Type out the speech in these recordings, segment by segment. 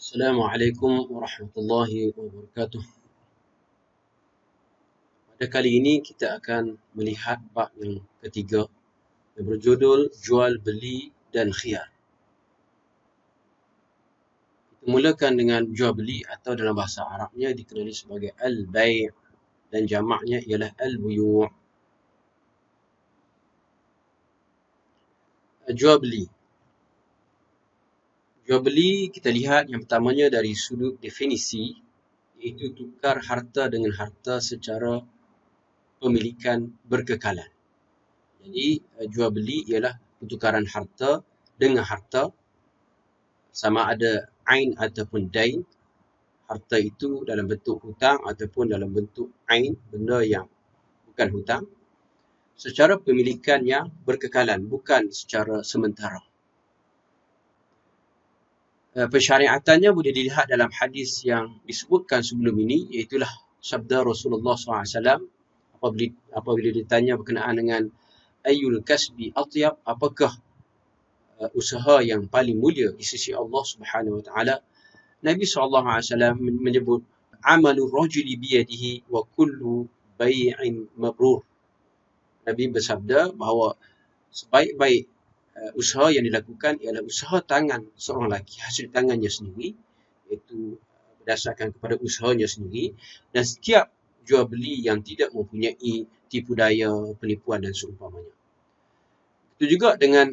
Assalamualaikum warahmatullahi wabarakatuh. Pada kali ini kita akan melihat bab yang ketiga yang berjudul jual beli dan khiyar. Kita mulakan dengan jual beli atau dalam bahasa Arabnya dikenali sebagai al-bai' dan jamaknya ialah al-buyu'. Jual beli. Jual beli kita lihat yang pertamanya dari sudut definisi, iaitu tukar harta dengan harta secara pemilikan berkekalan. Jadi jual beli ialah pertukaran harta dengan harta, sama ada ain ataupun dain. Harta itu dalam bentuk hutang ataupun dalam bentuk ain, benda yang bukan hutang, secara pemilikan yang berkekalan, bukan secara sementara. Pensyariatannya boleh dilihat dalam hadis yang disebutkan sebelum ini, iaitulah sabda Rasulullah SAW apabila ditanya berkenaan dengan ayyul kasbi atyab, apakah usaha yang paling mulia di sisi Allah Subhanahu Wa Taala, Nabi SAW menyebut amalur rajuli biyadihi wa kullu bai'in mabrur. Nabi bersabda bahawa sebaik-baik usaha yang dilakukan ialah usaha tangan seorang lelaki, hasil tangannya sendiri, iaitu berdasarkan kepada usahanya sendiri, dan setiap jual beli yang tidak mempunyai tipu daya, penipuan dan seumpamanya. Itu juga dengan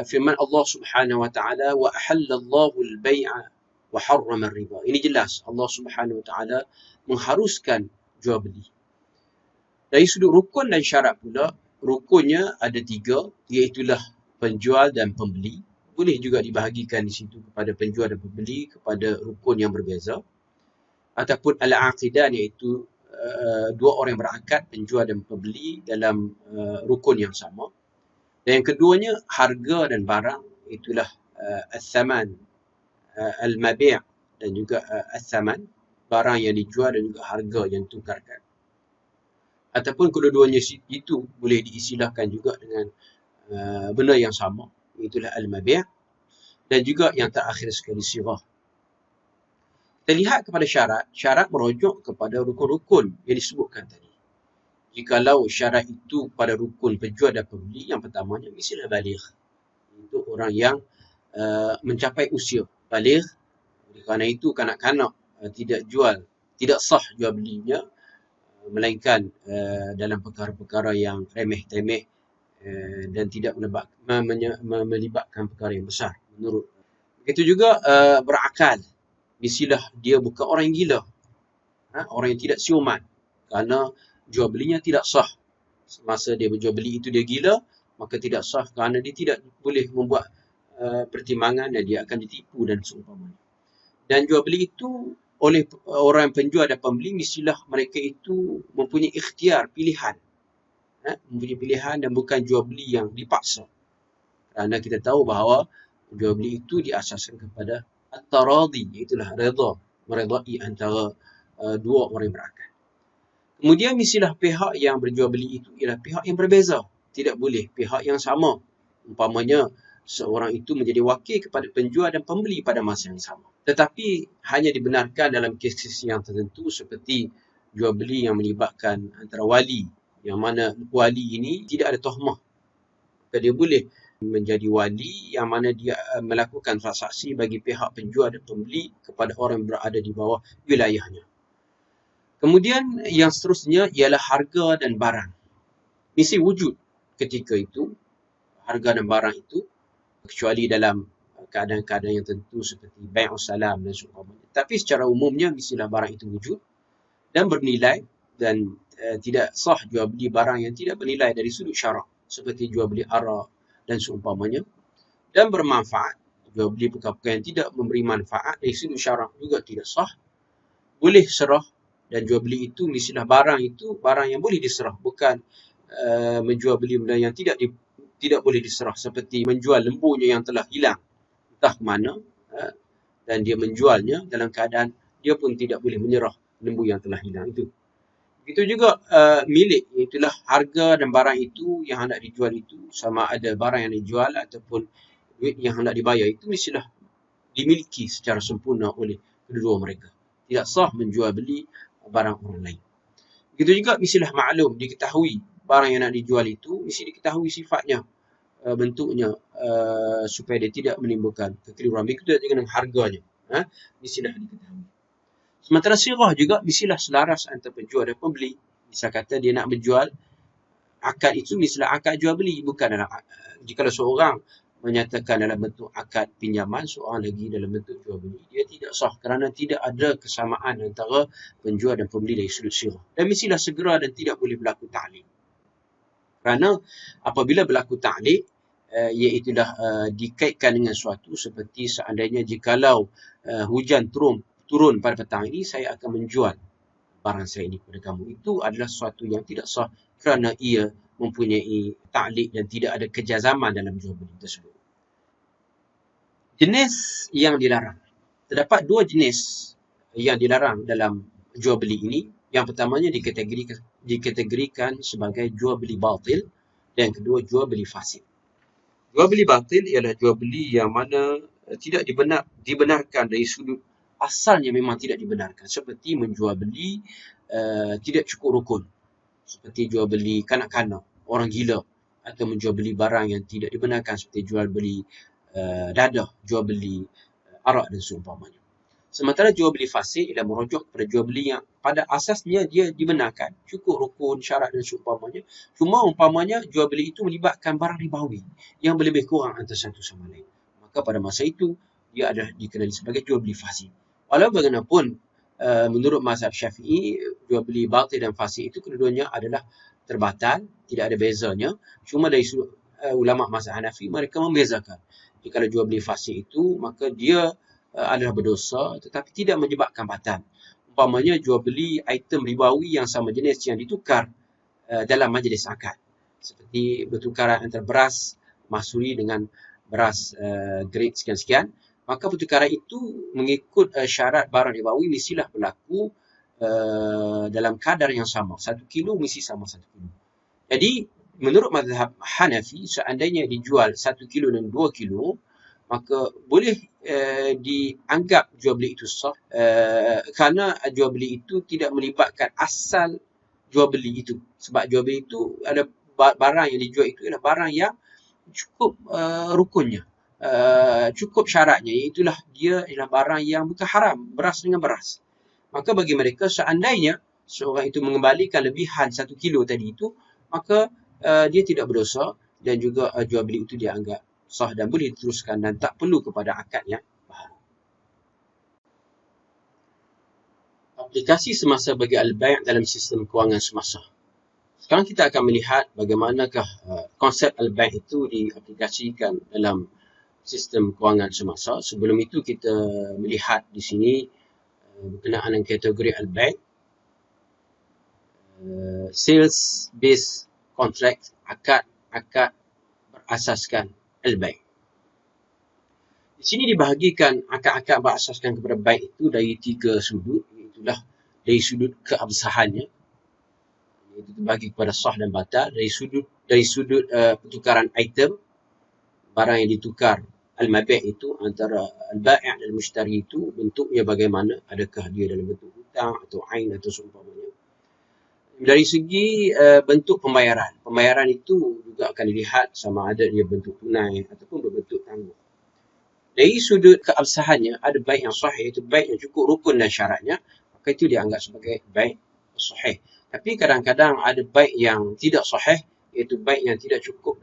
firman Allah Subhanahu Wa Taala, wa ahallallahu al-bai'a wa harrama riba. Ini jelas Allah Subhanahu Wa Taala mengharuskan jual beli. Dari sudut rukun dan syarat pula, rukunnya ada 3, iaitulah penjual dan pembeli. Boleh juga dibahagikan di situ kepada penjual dan pembeli kepada rukun yang berbeza, ataupun al-aqidan, iaitu dua orang yang berakad, penjual dan pembeli dalam rukun yang sama. Dan yang keduanya harga dan barang, itulah al-thaman, al-mabi' dan juga al-thaman, barang yang dijual dan juga harga yang ditukarkan. Ataupun kedua-duanya itu boleh diistilahkan juga dengan benda yang sama, itulah al-mabi', dan juga yang terakhir sekali sirah. Kita lihat kepada syarat, syarat merujuk kepada rukun-rukun yang disebutkan tadi. Jikalau syarat itu pada rukun penjual dan pembeli, yang pertamanya mestilah baligh. Itu orang yang mencapai usia baligh. Kerana itu kanak-kanak tidak sah jual belinya, melainkan dalam perkara-perkara yang remeh-temeh dan tidak melibatkan perkara yang besar. Begitu juga berakal. Mestilah dia bukan orang yang gila, orang yang tidak siuman, kerana jual belinya tidak sah. Semasa dia berjual beli itu dia gila, maka tidak sah kerana dia tidak boleh membuat pertimbangan dan dia akan ditipu dan seumpamanya. Dan jual beli itu oleh orang penjual dan pembeli, mestilah mereka itu mempunyai ikhtiar, pilihan. Mempunyai pilihan dan bukan jual beli yang dipaksa. Kerana kita tahu bahawa jual beli itu diasaskan kepada at-taradi, itulah redha, meredai antara dua orang yang berakal. Kemudian mestilah pihak yang berjual beli itu ialah pihak yang berbeza. Tidak boleh pihak yang sama. Umpamanya seorang itu menjadi wakil kepada penjual dan pembeli pada masa yang sama. Tetapi hanya dibenarkan dalam kes-kes yang tertentu, seperti jual beli yang melibatkan antara wali, yang mana wali ini tidak ada tohmah. Maka dia boleh menjadi wali yang mana dia melakukan transaksi bagi pihak penjual dan pembeli kepada orang yang berada di bawah wilayahnya. Kemudian yang seterusnya ialah harga dan barang. Mesti wujud ketika itu harga dan barang itu, kecuali dalam keadaan-keadaan yang tentu seperti bai'us salam dan seumpamanya. Tapi secara umumnya mestilah barang itu wujud dan bernilai, dan tidak sah jual beli barang yang tidak bernilai dari sudut syarak, seperti jual beli arak dan seumpamanya. Dan bermanfaat, jual beli perkara-perkara yang tidak memberi manfaat dari sudut syarak juga tidak sah. Boleh serah, dan jual beli itu mestilah barang itu barang yang boleh diserah, bukan menjual beli benda yang tidak boleh diserah, seperti menjual lembunya yang telah hilang entah ke mana, dan dia menjualnya dalam keadaan dia pun tidak boleh menyerah lembu yang telah hilang itu. Begitu juga milik, itulah harga dan barang itu yang hendak dijual itu, sama ada barang yang dijual ataupun duit yang hendak dibayar itu, mestilah dimiliki secara sempurna oleh kedua mereka. Tidak sah menjual beli barang orang lain. Begitu juga mestilah maklum, diketahui barang yang nak dijual itu mesti diketahui sifatnya, bentuknya, supaya dia tidak menimbulkan kekeliruan. Begitu juga dengan harganya, mestilah diketahui. Sementara sirah juga mestilah selaras antara penjual dan pembeli. Misal kata dia nak menjual, akad itu mestilah akad jual beli, bukan dalam jika seorang menyatakan dalam bentuk akad pinjaman, seorang lagi dalam bentuk jual beli, dia tidak sah kerana tidak ada kesamaan antara penjual dan pembeli dari sudut sirah. Dan mestilah segera dan tidak boleh berlaku ta'liq. Kerana apabila berlaku ta'liq, iaitulah dikaitkan dengan suatu seperti seandainya jikalau hujan turun pada petang ini, saya akan menjual barang saya ini kepada kamu. Itu adalah sesuatu yang tidak sah kerana ia mempunyai ta'liq dan tidak ada kejazaman dalam jual beli tersebut. Jenis yang dilarang. Terdapat dua jenis yang dilarang dalam jual beli ini. Yang pertamanya dikategorikan sebagai jual beli batil, dan yang kedua jual beli fasid. Jual beli batil ialah jual beli yang mana tidak dibenarkan dari sudut asalnya, memang tidak dibenarkan, seperti menjual beli tidak cukup rukun, seperti jual beli kanak-kanak, orang gila, atau menjual beli barang yang tidak dibenarkan seperti jual beli dadah, jual beli arak dan seumpamanya. Sementara jual beli fasid ialah merujuk kepada jual beli yang pada asasnya dia dibenarkan, cukup rukun, syarat dan seumpamanya. Cuma umpamanya jual beli itu melibatkan barang ribawi yang lebih kurang antara satu sama lain, maka pada masa itu dia adalah dikenali sebagai jual beli fasid. Walau bagaimanapun, menurut mazhab Syafi'i, jual beli batil dan fasid itu kedua-duanya adalah terbatal, tidak ada bezanya. Cuma dari sudut ulama mazhab Hanafi, mereka membezakan. Jika jual beli fasid itu, maka dia adalah berdosa tetapi tidak menyebabkan batal. Umpamanya jual beli item ribawi yang sama jenis yang ditukar dalam majlis akad, seperti bertukaran antara beras mahsuri dengan beras grade sekian-sekian, maka pertukaran itu mengikut syarat barang ribawi mestilah berlaku dalam kadar yang sama. 1 kilo mesti sama 1 kilo. Jadi menurut mazhab Hanafi, seandainya dijual 1 kilo dan 2 kilo, maka boleh dianggap jual beli itu sah, kerana jual beli itu tidak melibatkan asal jual beli itu. Sebab jual beli itu ada barang yang dijual itu adalah barang yang cukup rukunnya, cukup syaratnya, iaitulah dia adalah barang yang bukan haram, beras dengan beras. Maka bagi mereka, seandainya seorang itu mengembalikan lebihan 1 kilo tadi itu, maka dia tidak berdosa, dan juga jual beli itu dianggap sah dan boleh diteruskan dan tak perlu kepada akad yang baru. Aplikasi semasa bagi al-bai' dalam sistem kewangan semasa. Sekarang kita akan melihat bagaimanakah konsep al-bai' itu diaplikasikan dalam sistem kewangan semasa. Sebelum itu kita melihat di sini berkenaan dengan kategori al-bai', sales based contract, akad berasaskan al-bai'. Di sini dibahagikan akad-akad berasaskan kepada bai' itu dari 3 sudut, itulah dari sudut keabsahannya, itu terbagi kepada sah dan batal. Dari sudut pertukaran item, barang yang ditukar, al-mabi' itu antara al-bai' dan al-mushtari itu bentuknya bagaimana, adakah dia dalam bentuk hutang atau ain atau seumpamanya. Dari segi bentuk pembayaran itu juga akan dilihat sama ada dia bentuk tunai ataupun berbentuk tangguh. Dari sudut keabsahannya, ada bai' yang sahih, iaitu bai' yang cukup rukun dan syaratnya, maka itu dianggap sebagai bai' sahih. Tapi kadang-kadang ada bai' yang tidak sahih, iaitu bai' yang tidak cukup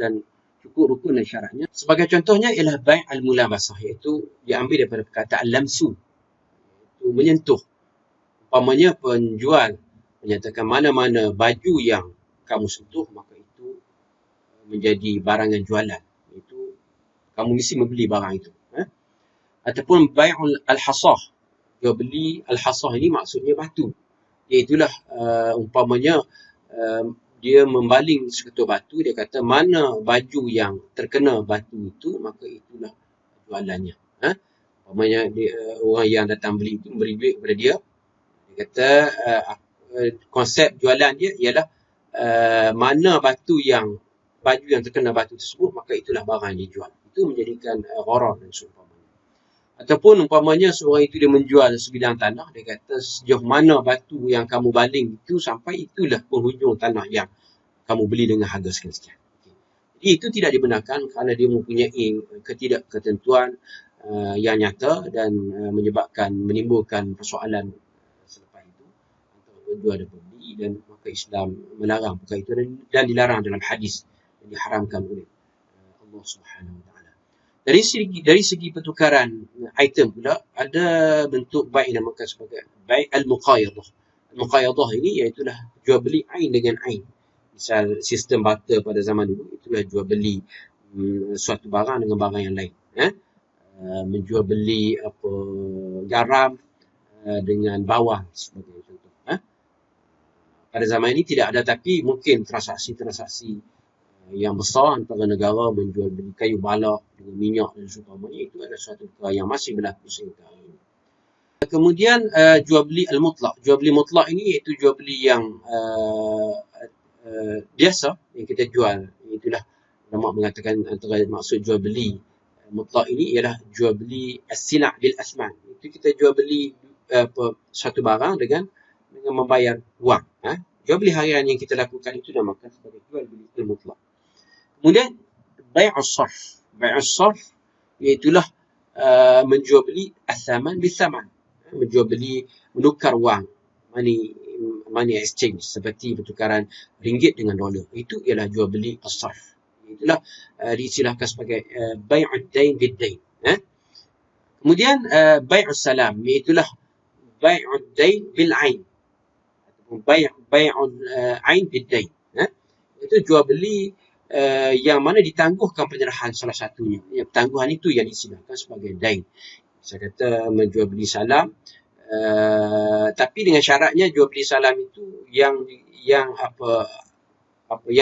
rukun dan syaratnya. Sebagai contohnya ialah bai' al-mulabasah, iaitu diambil daripada perkataan lamsu, itu menyentuh. Umpamanya penjual menyatakan mana-mana baju yang kamu sentuh, maka itu menjadi barangan jualan. Itu kamu mesti membeli barang itu. Ataupun bai'ul al-hasah, jual beli al-hasah ini maksudnya batu. Iaitulah umpamanya dia membaling seketul batu, dia kata mana baju yang terkena batu itu, maka itulah jualannya. Umpamanya orang yang datang beli itu memberi duit kepada dia, dia kata konsep jualan dia ialah mana baju yang terkena batu tersebut, maka itulah barang yang dijual. Itu menjadikan gharar dan seumpamanya. Ataupun umpamanya seorang itu dia menjual sebidang tanah, dia kata sejauh mana batu yang kamu baling itu sampai itulah penghujung tanah yang kamu beli dengan harga sekian-sekian. Jadi itu tidak dibenarkan kerana dia mempunyai ketidakketentuan yang nyata dan menimbulkan persoalan selepas itu antara penjual dan pembeli, dan maka Islam melarang perkara itu dan dilarang dalam hadis yang diharamkan oleh Allah Subhanahu Wa Taala. Dari segi pertukaran item pula ada bentuk bai yang dinamakan sebagai bai al-muqayadah. Al-muqayadah ini iaitu jual beli ain dengan ain. Misal sistem barter pada zaman dulu, itulah jual beli suatu barang dengan barang yang lain. Menjual beli garam dengan bawang sebagai contoh. Pada zaman ini tidak ada, tapi mungkin transaksi-transaksi yang besar antara negara menjual beli kayu balak dengan minyak dan sebagainya, itu adalah suatu perkara yang masih berlaku sehingga hari ini. Kemudian jual beli al-mutlaq. Jual beli mutlak ini iaitu jual beli yang biasa yang kita jual. Itulah ulama mengatakan antara maksud jual beli mutlak ini ialah jual beli as-sila' bil asman. Itu kita jual beli satu barang dengan membayar wang. Jual beli harian yang kita lakukan itu dinamakan sebagai jual beli al-mutlaq. Kemudian bai'us sarf. Bai'us sarf iaitulah menjual beli as-saman bis-saman. Menjual beli menukar wang, money exchange, seperti pertukaran ringgit dengan dolar. Itu ialah jual beli as-sarf. Itulah diistilahkan sebagai bai'ud dain bid-dain. Kemudian bai'us salam, iaitulah bai'ud dain bil-ain. Bai'ud ain bid-dain. Itu jual beli yang mana ditangguhkan penyerahan salah satunya. Tangguhan itu yang diistilahkan sebagai dain. Saya kata menjual beli salam, tapi dengan syaratnya jual beli salam itu yang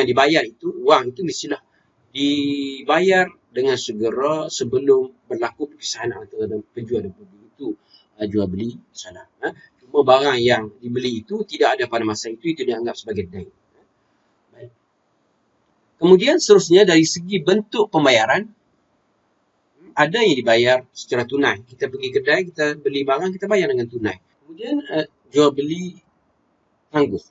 dibayar itu, wang itu mestilah dibayar dengan segera sebelum berlaku perpisahan antara penjual dan pembeli. Itu jual beli salam. Cuma barang yang dibeli itu tidak ada pada masa itu dianggap sebagai dain. Kemudian seterusnya dari segi bentuk pembayaran, ada yang dibayar secara tunai. Kita pergi kedai, kita beli barang, kita bayar dengan tunai. Kemudian jual beli tangguh.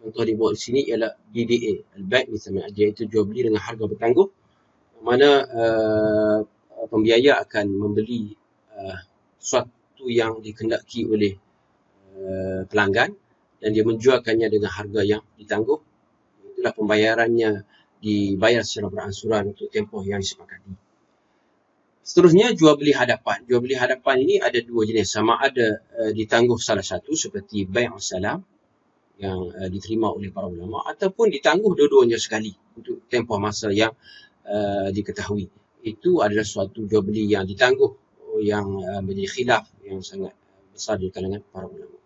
Contoh dibuat di sini ialah BDA, al-bai' misalnya, iaitu jual beli dengan harga bertangguh, mana pembiaya akan membeli sesuatu yang dikehendaki oleh pelanggan dan dia menjualkannya dengan harga yang ditangguh. Itulah pembayarannya dibayar secara beransuran untuk tempoh yang disepakati. Seterusnya jual beli hadapan. Jual beli hadapan ini ada dua jenis. Sama ada ditangguh salah satu seperti bai'us salam yang diterima oleh para ulama, ataupun ditangguh dua-duanya sekali untuk tempoh masa yang diketahui. Itu adalah suatu jual beli yang ditangguh yang menjadi khilaf yang sangat besar di kalangan para ulama.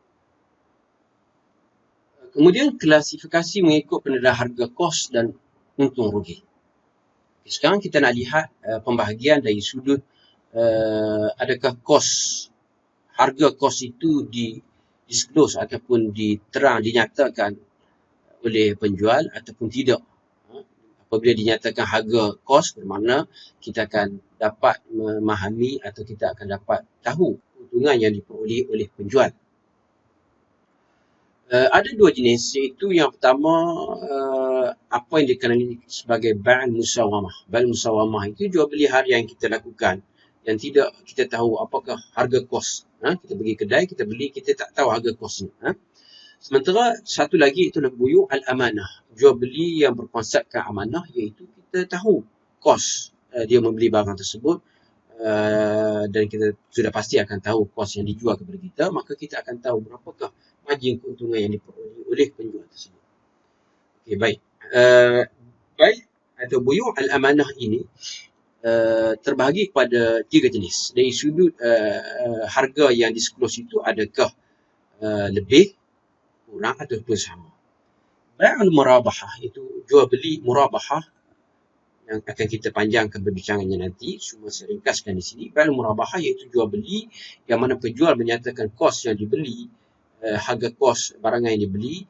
Kemudian klasifikasi mengikut pendedah harga kos dan untung rugi. Sekarang kita nak lihat pembahagian dari sudut adakah harga kos itu disclose ataupun dinyatakan oleh penjual ataupun tidak. Apabila dinyatakan harga kos, bermakna kita akan dapat memahami atau kita akan dapat tahu keuntungan yang diperoleh oleh penjual. Ada dua jenis, iaitu yang pertama apa yang dikenali sebagai bai' musawamah. Bai' musawamah itu jual beli harian yang kita lakukan yang tidak kita tahu apakah harga kos. Kita pergi kedai, kita beli, kita tak tahu harga kosnya. Sementara satu lagi itulah buyu' al-amanah. Jual beli yang berkonsepkan amanah, iaitu kita tahu kos dia membeli barang tersebut dan kita sudah pasti akan tahu kos yang dijual kepada kita, maka kita akan tahu berapakah margin keuntungan yang diperoleh oleh penjual tersebut. Okey, baik. Baik atau buyu' al-amanah ini terbahagi kepada tiga jenis. Dari sudut harga yang disclose itu, adakah lebih, kurang ataupun sama. Bai'ul murabahah itu jual beli murabahah yang akan kita panjangkan perbincangannya nanti. Cuma saya ringkaskan di sini. Bai'ul murabahah iaitu jual beli yang mana penjual menyatakan kos yang dibeli, harga kos barangan yang dibeli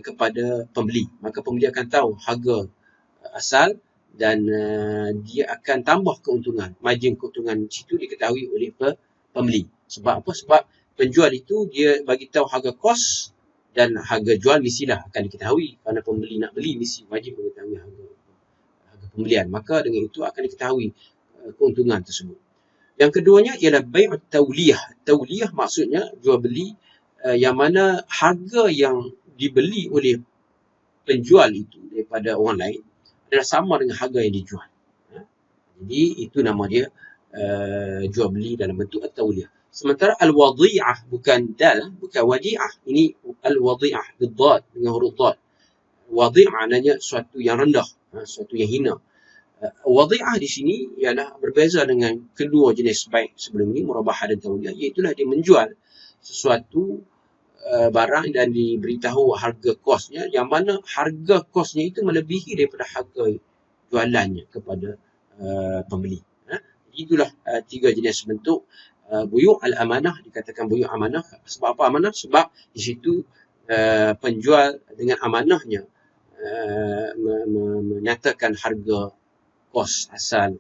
kepada pembeli. Maka pembeli akan tahu harga asal dan dia akan tambah keuntungan. Margin keuntungan situ diketahui oleh pembeli. Sebab apa? Sebab penjual itu dia bagi tahu harga kos dan harga jual mestilah akan diketahui. Kerana pembeli nak beli mesti wajib mengetahui harga pembelian. Maka dengan itu akan diketahui keuntungan tersebut. Yang keduanya ialah bai' tauliyah. Tauliyah maksudnya jual beli yang mana harga yang dibeli oleh penjual itu daripada orang lain adalah sama dengan harga yang dijual. Jadi itu nama dia jual beli dalam bentuk tauliyah. Sementara al-wadhi'ah bukan dal, bukan wadi'ah. Ini al-wadhi'ah bidad dengan huruf dad. Wadhi' maknanya sesuatu yang rendah, sesuatu yang hina. Wadhi'ah di sini ialah berbeza dengan kedua jenis bai' sebelum ini, murabahah dan tauliyah, iaitulah dia menjual sesuatu barang dan diberitahu harga kosnya, yang mana harga kosnya itu melebihi daripada harga jualannya kepada pembeli. Itulah tiga jenis bentuk buyu' al-amanah. Dikatakan buyu' amanah. Sebab apa amanah? Sebab di situ penjual dengan amanahnya menyatakan harga kos asal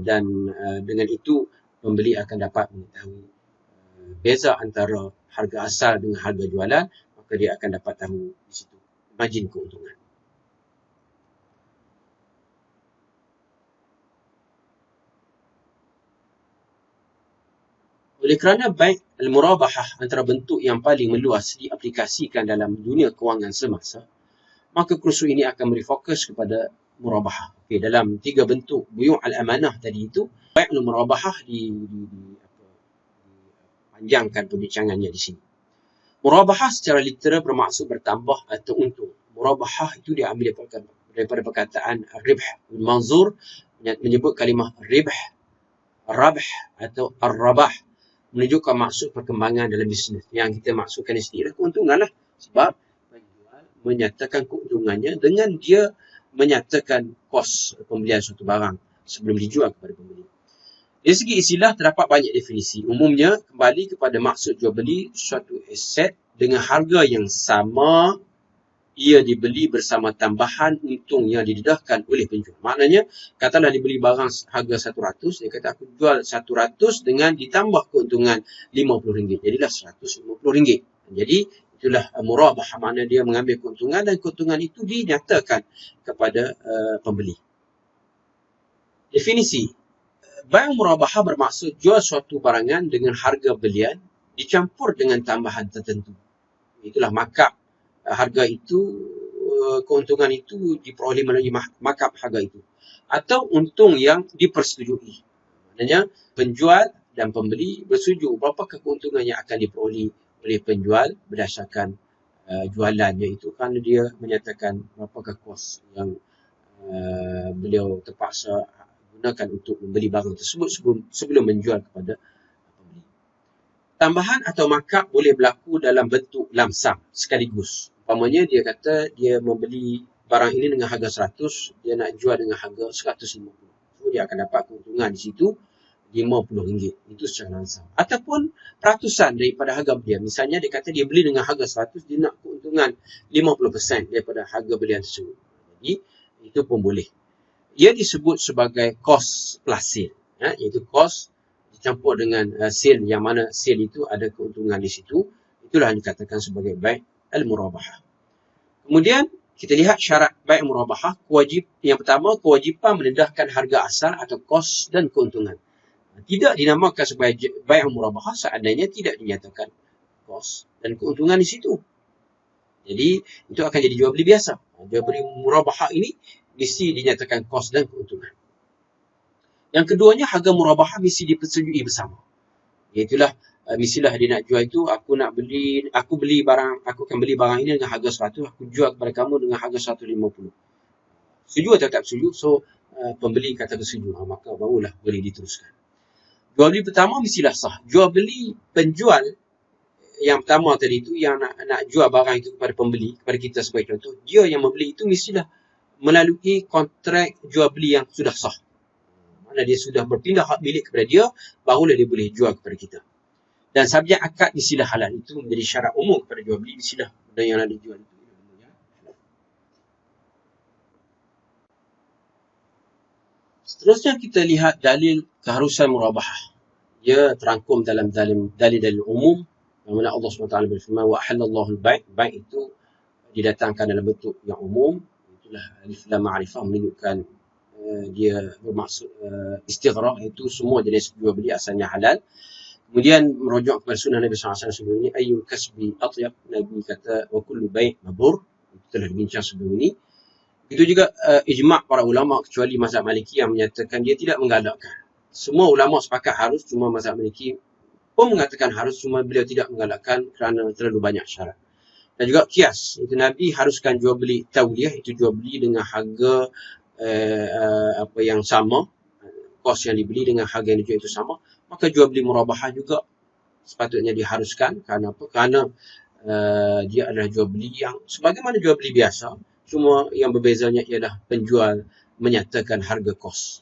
dan dengan itu pembeli akan dapat mengetahui beza antara harga asal dengan harga jualan, maka dia akan dapat tahu di situ margin keuntungan. Oleh kerana bai' al-murabahah antara bentuk yang paling meluas diaplikasikan dalam dunia kewangan semasa, maka kursus ini akan beri fokus kepada murabahah. Okay, dalam tiga bentuk buyu' al-amanah tadi itu, bai' al-murabahah dipanjangkan perbincangannya di sini. Murabahah secara literal bermaksud bertambah atau untung. Murabahah itu diambil daripada perkataan ribh. Manzur menyebut kalimah ribh, rabh atau ar-rabah, menunjukkan maksud perkembangan dalam bisnes. Yang kita maksudkan di sini adalah keuntungan lah. Sebab penjual menyatakan keuntungannya dengan dia menyatakan kos pembelian suatu barang sebelum dijual kepada pembeli. Dari segi istilah terdapat banyak definisi. Umumnya kembali kepada maksud jual beli suatu aset dengan harga yang sama, ia dibeli bersama tambahan untung yang didedahkan oleh penjual. Maknanya, katalah dibeli barang harga 100, dia kata aku jual 100 dengan ditambah keuntungan RM50. Jadilah RM150. Jadi, itulah murabah, makna dia mengambil keuntungan dan keuntungan itu dinyatakan kepada pembeli. Definisi. Bai' murabahah bermaksud jual suatu barangan dengan harga belian dicampur dengan tambahan tertentu. Itulah markup. Harga itu, keuntungan itu diperoleh melalui markup harga itu. Atau untung yang dipersetujui. Maknanya penjual dan pembeli bersetuju berapa keuntungan yang akan diperoleh oleh penjual berdasarkan jualannya itu, kerana dia menyatakan berapakah kos yang beliau terpaksa gunakan untuk membeli barang tersebut sebelum menjual kepada pembeli. Tambahan atau markup boleh berlaku dalam bentuk lamsam sekaligus. Umpamanya dia kata dia membeli barang ini dengan harga 100, dia nak jual dengan harga 150. So dia akan dapat keuntungan di situ RM50. Itu secara lamsam. Ataupun peratusan daripada harga belian. Misalnya dia kata dia beli dengan harga 100, dia nak keuntungan 50% daripada harga belian tersebut. Jadi itu pun boleh. Ia disebut sebagai cost plus sale, iaitu cost dicampur dengan sale, yang mana sale itu ada keuntungan di situ. Itulah yang dikatakan sebagai bai' al-murabahah. Kemudian kita lihat syarat bai' murabahah. Yang pertama, kewajipan mendedahkan harga asal atau kos dan keuntungan. Tidak dinamakan sebagai bai' murabahah seandainya tidak dinyatakan kos dan keuntungan di situ. Jadi itu akan jadi jual beli biasa. Jual beli murabahah ini mesti dinyatakan kos dan keuntungan. Yang keduanya, harga murabahah mesti dipersetujui bersama. Iaitulah mestilah dia nak jual itu, aku akan beli barang ini dengan harga 100, aku jual kepada kamu dengan harga 150. Setuju atau tak setuju? So pembeli kata bersetuju, maka barulah boleh diteruskan. Jual beli pertama mestilah sah. Jual beli penjual yang pertama tadi itu, yang nak jual barang itu kepada pembeli, kepada kita sebagai contoh, dia yang membeli itu mestilah melalui kontrak jual beli yang sudah sah. Mana dia sudah berpindah hak milik kepada dia, barulah dia boleh jual kepada kita. Dan subjek akad mestilah halal. Itu menjadi syarat umum kepada jual beli, mestilah benda yang nak dijual itu. Seterusnya kita lihat dalil keharusan murabahah. Ia terangkum dalam dalil-dalil umum, yang mana Allah SWT berfirman, wa ahallallahu al-bai'. Bai' itu didatangkan dalam bentuk yang umum. Itulah alif lam ma'rifah, menunjukkan dia bermaksud istighraq, itu semua jenis jual beli asalnya halal. Kemudian merujuk kepada sunnah Nabi SAW sebelum ini, ayyul kasbi atyab. Nabi kata wa kullu bai' mabur. Itu telah dibincang sebelum ini. Itu juga ijma' para ulama kecuali mazhab Maliki yang menyatakan dia tidak menggalakkan. Semua ulama sepakat harus, cuma mazhab Maliki pun mengatakan harus, cuma beliau tidak menggalakkan kerana terlalu banyak syarat. Dan juga kias, itu Nabi haruskan jual beli tawliyah, itu jual beli dengan harga apa yang sama, kos yang dibeli dengan harga yang dijual itu sama. Maka jual beli murabahah juga sepatutnya diharuskan. Kerana apa? Kerana dia adalah jual beli yang sebagaimana jual beli biasa, cuma yang berbezanya ialah penjual menyatakan harga kos.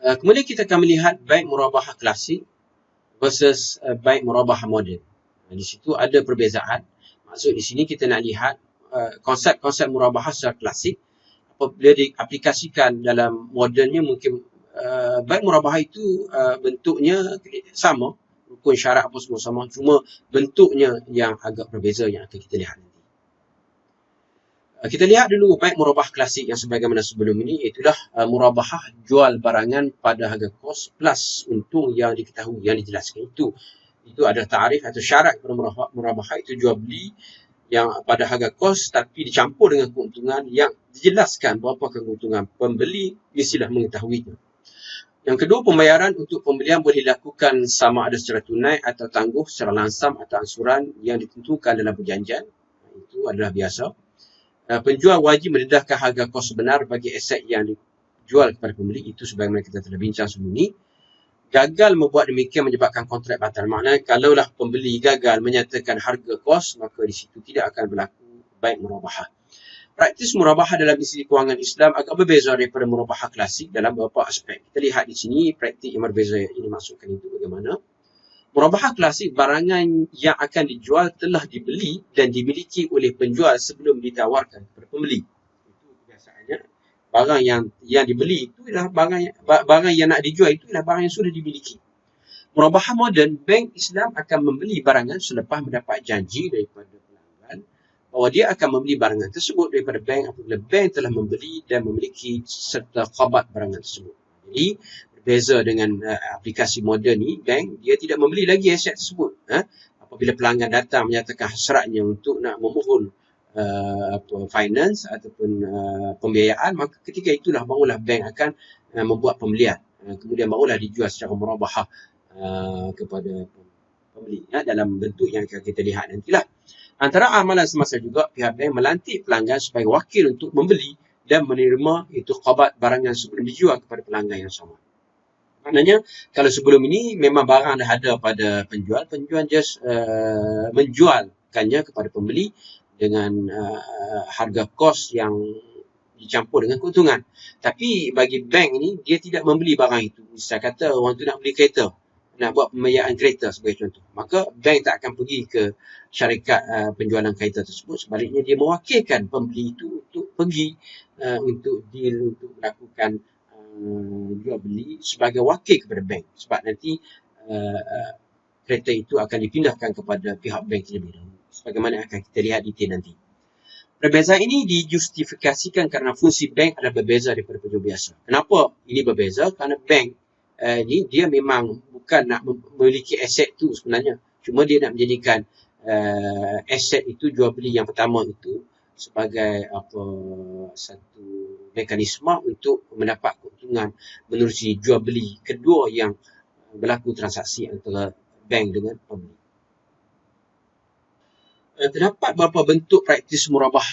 Kemudian kita akan melihat bai' murabahah klasik versus bai' murabahah moden. Di situ ada perbezaan. Maksud di sini kita nak lihat konsep-konsep murabahah secara klasik apabila diaplikasikan dalam modennya, mungkin bai' murabahah itu bentuknya sama, rukun syarat apa semua sama, cuma bentuknya yang agak berbeza yang akan kita lihat nanti. Kita lihat dulu bai' murabahah klasik yang sebagaimana sebelum ini, itulah murabahah jual barangan pada harga kos plus untung yang diketahui, yang dijelaskan. Itu ada tarif atau syarat pada murabahah, itu jual beli yang pada harga kos tapi dicampur dengan keuntungan yang dijelaskan berapa keuntungan. Pembeli mestilah mengetahuinya. Yang kedua, pembayaran untuk pembelian boleh dilakukan sama ada secara tunai atau tangguh secara langsam atau ansuran yang ditentukan dalam perjanjian. Itu adalah biasa. Penjual wajib mendedahkan harga kos sebenar bagi aset yang dijual kepada pembeli. Itu sebagaimana kita telah bincang sebelum ini. Gagal membuat demikian menyebabkan kontrak batal. Maknanya kalaulah pembeli gagal menyatakan harga kos, maka di situ tidak akan berlaku bai' murabahah. Praktis murabahah dalam istilah kewangan Islam agak berbeza daripada murabahah klasik dalam beberapa aspek. Kita lihat di sini praktik yang berbeza ini maksudkan itu bagaimana. Murabahah klasik, barangan yang akan dijual telah dibeli dan dimiliki oleh penjual sebelum ditawarkan kepada pembeli. Itu kebiasaannya. Barang yang dibeli itu adalah barang yang nak dijual, itu adalah barang yang sudah dimiliki. Murabahah moden, bank Islam akan membeli barangan selepas mendapat janji daripada pelanggan bahawa dia akan membeli barangan tersebut daripada bank apabila bank telah membeli dan memiliki serta qabat barangan tersebut. Jadi berbeza dengan aplikasi moden ni, bank dia tidak membeli lagi aset tersebut. Apabila pelanggan datang menyatakan hasratnya untuk nak memohon finance ataupun pembiayaan, maka ketika itulah barulah bank akan membuat pembelian. Kemudian barulah dijual secara murabahah kepada pembeli dalam bentuk yang akan kita lihat nantilah. Antara amalan semasa juga, pihak bank melantik pelanggan sebagai wakil untuk membeli dan menerima itu qabat barangan sebelum dijual kepada pelanggan yang sama. Maknanya, kalau sebelum ini memang barang dah ada pada penjual just menjualkannya kepada pembeli dengan harga kos yang dicampur dengan keuntungan. Tapi bagi bank ini, dia tidak membeli barang itu. Misal kata orang tu nak beli kereta, nak buat pembiayaan kereta sebagai contoh. Maka bank tak akan pergi ke syarikat penjualan kereta tersebut. Sebaliknya, dia mewakilkan pembeli itu untuk pergi untuk deal, untuk melakukan jual beli sebagai wakil kepada bank, sebab nanti kereta itu akan dipindahkan kepada pihak bank terlebih dahulu, sebagaimana akan kita lihat detail nanti. Perbezaan ini dijustifikasikan kerana fungsi bank adalah berbeza daripada penjual biasa. Kenapa ini berbeza? Kerana bank ni dia memang bukan nak memiliki aset tu sebenarnya, cuma dia nak menjadikan aset itu, jual beli yang pertama itu sebagai satu mekanisme untuk mendapat keuntungan menerusi jual beli kedua yang berlaku transaksi antara bank dengan pembeli. Terdapat beberapa bentuk praktis murabah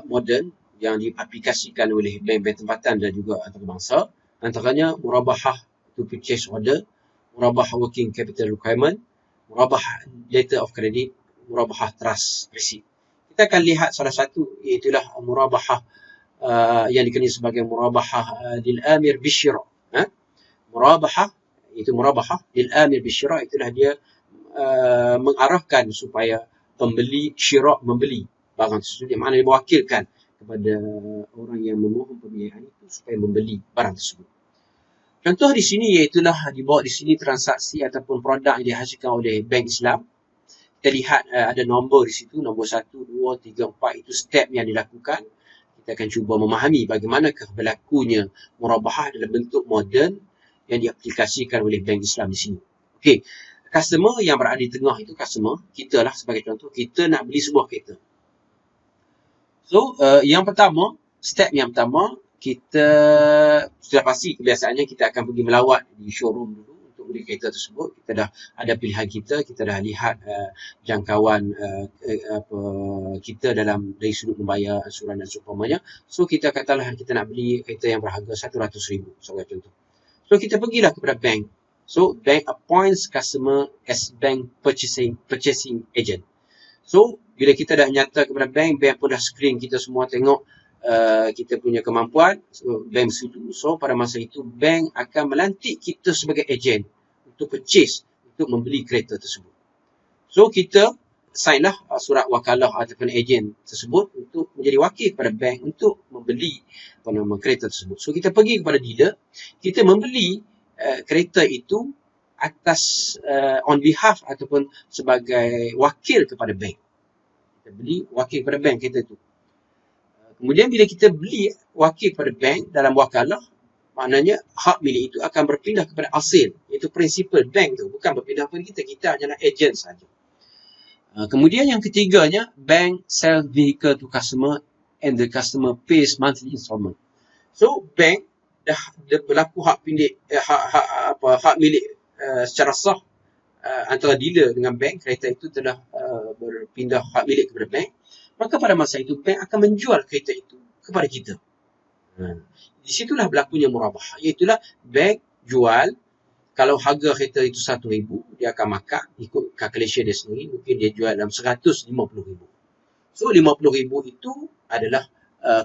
moden yang diaplikasikan oleh bank-bank tempatan dan juga antarabangsa. Antaranya murabahah to purchase order, murabahah working capital requirement, murabahah letter of credit, murabahah trust receipt. Kita akan lihat salah satu, iaitulah murabahah yang dikenali sebagai murabahah lil amir bisyira. Murabahah, itu murabahah lil amir bisyira, itulah dia mengarahkan supaya pembeli syirak membeli barang tersebut, yang mana dia mewakilkan kepada orang yang memohon pembiayaan itu supaya membeli barang tersebut. Contoh di sini iaitulah dibawa di sini transaksi ataupun produk yang dihasilkan oleh bank Islam. Kita lihat ada nombor di situ, nombor 1, 2, 3, 4, itu step yang dilakukan. Kita akan cuba memahami bagaimanakah berlakunya murabahah dalam bentuk moden yang diaplikasikan oleh bank Islam di sini. Okey, customer yang berada di tengah itu customer, kita lah sebagai contoh, kita nak beli sebuah kereta. So, yang pertama, step yang pertama, kita sudah pasti kebiasaannya kita akan pergi melawat di showroom dulu untuk beli kereta tersebut. Kita dah ada pilihan kita dah lihat jangkauan kita dari sudut membayar ansuran dan seumpamanya. So, kita katalah kita nak beli kereta yang berharga RM100,000 sebagai contoh. So, kita pergilah kepada bank. So, bank appoints customer as bank purchasing agent. So, bila kita dah nyata kepada bank pun dah screen kita semua, tengok kita punya kemampuan, so, bank setuju. So, pada masa itu, bank akan melantik kita sebagai agent untuk purchase, untuk membeli kereta tersebut. So, kita sign lah surat wakalah ataupun agent tersebut untuk menjadi wakil kepada bank untuk membeli kereta tersebut. So, kita pergi kepada dealer, kita membeli kereta itu atas on behalf ataupun sebagai wakil kepada bank. Kita beli wakil kepada bank kereta itu. Kemudian bila kita beli wakil kepada bank dalam wakalah, maknanya hak milik itu akan berpindah kepada asil, iaitu principal bank tu, bukan berpindah kepada kita. Kita hanyalah agent saja. Kemudian yang ketiganya, bank sell vehicle to customer and the customer pays monthly installment. So, bank dah berlaku hak milik secara sah antara dealer dengan bank. Kereta itu telah berpindah hak milik kepada bank. Maka pada masa itu, bank akan menjual kereta itu kepada kita. Di situlah berlakunya murabahah. Iaitulah bank jual, kalau harga kereta itu RM1,000, dia akan markup ikut calculation dia sendiri. Mungkin dia jual dalam RM150,000. So, RM50,000 itu adalah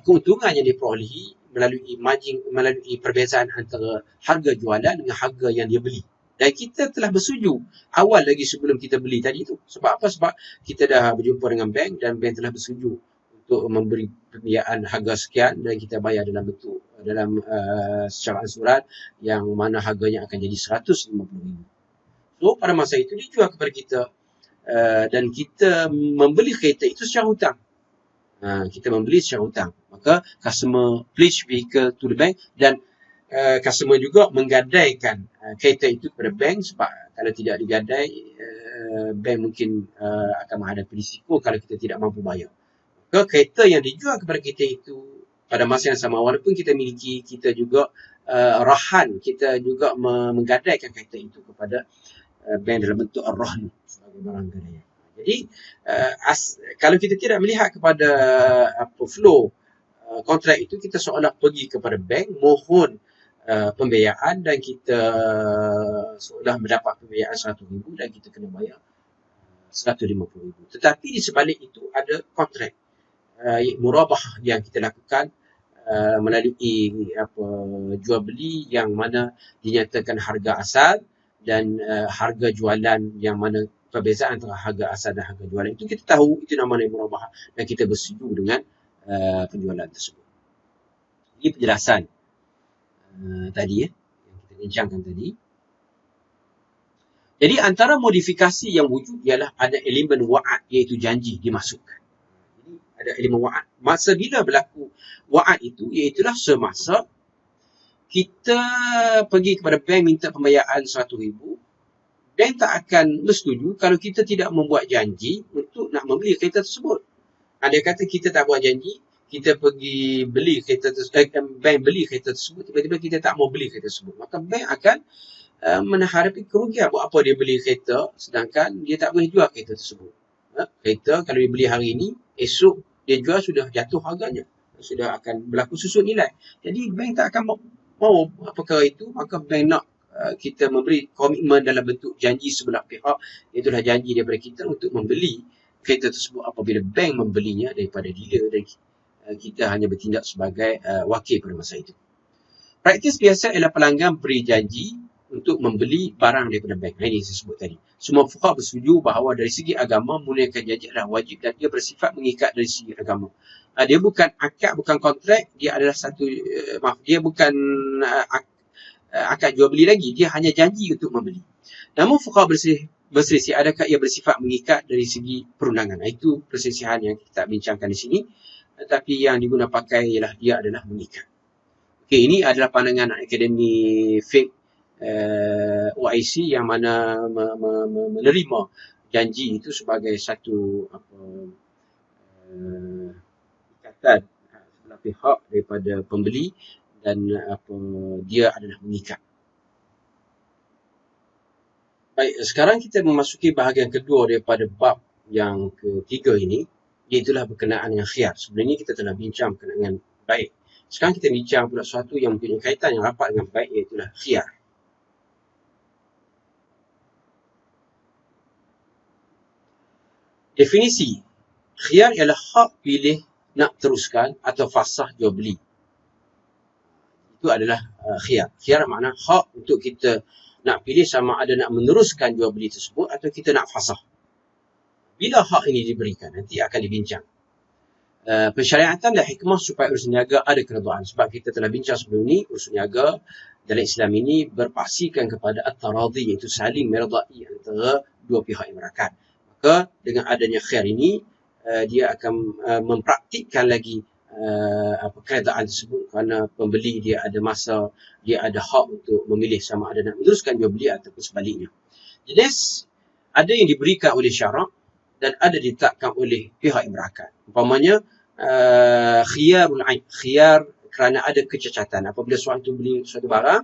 keuntungan yang diperolehi melalui perbezaan antara harga jualan dengan harga yang dia beli. Dan kita telah bersetuju awal lagi sebelum kita beli tadi tu. Sebab apa? Sebab kita dah berjumpa dengan bank dan bank telah bersetuju untuk memberi pembiayaan harga sekian dan kita bayar dalam bentuk secara ansuran yang mana harganya akan jadi RM150,000. So, pada masa itu dijual kepada kita dan kita membeli kereta itu secara hutang. Kita membeli secara hutang. Maka customer pledge vehicle to the bank dan customer juga menggadaikan kereta itu kepada bank, sebab kalau tidak digadai, bank mungkin akan menghadapi risiko kalau kita tidak mampu bayar. Maka kereta yang dijual kepada kita itu pada masa yang sama, walaupun kita miliki, kita juga rahan, kita juga menggadaikan kereta itu kepada bank dalam bentuk ar-rahn sebagai barang gadaian. Jadi kalau kita tidak melihat kepada flow kontrak itu, kita seolah pergi kepada bank mohon pembiayaan dan kita seolah mendapat pembiayaan RM100,000 dan kita kena bayar RM150,000. Tetapi di sebalik itu ada kontrak murabahah yang kita lakukan melalui jual beli yang mana dinyatakan harga asal dan harga jualan yang mana perbezaan antara harga asal dan harga jualan itu kita tahu, itu namanya murabahah dan kita bersetuju dengan penjualan tersebut. Ini penjelasan tadi yang kita bincangkan tadi. Jadi antara modifikasi yang wujud ialah ada elemen wa'ad, iaitu janji dimasukkan. Jadi ada elemen wa'ad. Masa bila berlaku wa'ad itu, iaitulah semasa kita pergi kepada bank minta pembiayaan RM100,000, bank tak akan bersetuju kalau kita tidak membuat janji untuk nak membeli kereta tersebut. Dia kata kita tak buat janji, kita pergi beli kereta tersebut, bank beli kereta tersebut, tiba-tiba kita tak mau beli kereta tersebut. Maka bank akan menghadapi kerugian. Buat apa dia beli kereta sedangkan dia tak boleh jual kereta tersebut. Kereta kalau dia beli hari ini, esok dia jual sudah jatuh harganya, sudah akan berlaku susut nilai. Jadi bank tak akan mau perkara itu. Maka bank nak kita memberi komitmen dalam bentuk janji sebelah pihak, itulah janji daripada kita untuk membeli kereta tersebut apabila bank membelinya daripada dealer dan kita hanya bertindak sebagai wakil pada masa itu. Praktis biasa ialah pelanggan beri janji untuk membeli barang daripada bank. Ini saya sebut tadi. Semua fuqaha bersetuju bahawa dari segi agama menunaikan janji adalah wajib dan dia bersifat mengikat dari segi agama. Dia bukan akad, bukan kontrak, dia adalah satu dia bukan akad jual beli lagi, dia hanya janji untuk membeli. Namun fuqaha berselisih adakah ia bersifat mengikat dari segi perundangan. Itu perselisihan yang kita bincangkan di sini. Tetapi yang diguna pakai ialah dia adalah mengikat. Okey, ini adalah pandangan Akademi Fiqh OIC yang mana menerima janji itu sebagai satu ikatan sebelah pihak daripada pembeli dan dia adalah mengikat. Baik, sekarang kita memasuki bahagian kedua daripada bab yang ketiga ini, iaitulah berkenaan dengan khiyar. Sebelum ini kita telah bincang berkenaan dengan baik. Sekarang kita bincang pula sesuatu yang mempunyai kaitan yang rapat dengan baik, iaitulah khiyar. Definisi khiyar ialah hak pilih nak teruskan atau fasah jual beli. Itu adalah khiyar. Khiyar makna hak untuk kita nak pilih sama ada nak meneruskan jual beli tersebut atau kita nak fasah. Bila hak ini diberikan, nanti akan dibincang. Pensyariatan dan hikmah supaya urus niaga ada keredaan. Sebab kita telah bincang sebelum ini, urus niaga dalam Islam ini berpaksikan kepada at-taradhi, iaitu saling meredai antara dua pihak yang merakat. Maka dengan adanya khiyar ini, dia akan mempraktikkan lagi keredaan tersebut kerana pembeli dia ada masa, dia ada hak untuk memilih sama ada nak meneruskan jual beli ataupun sebaliknya. Jenis ada yang diberikan oleh syarak dan ada ditetapkan oleh pihak yang berakat. Umpamanya khiyarul aib, khiyar kerana ada kecacatan. Apabila seorang itu beli suatu barang,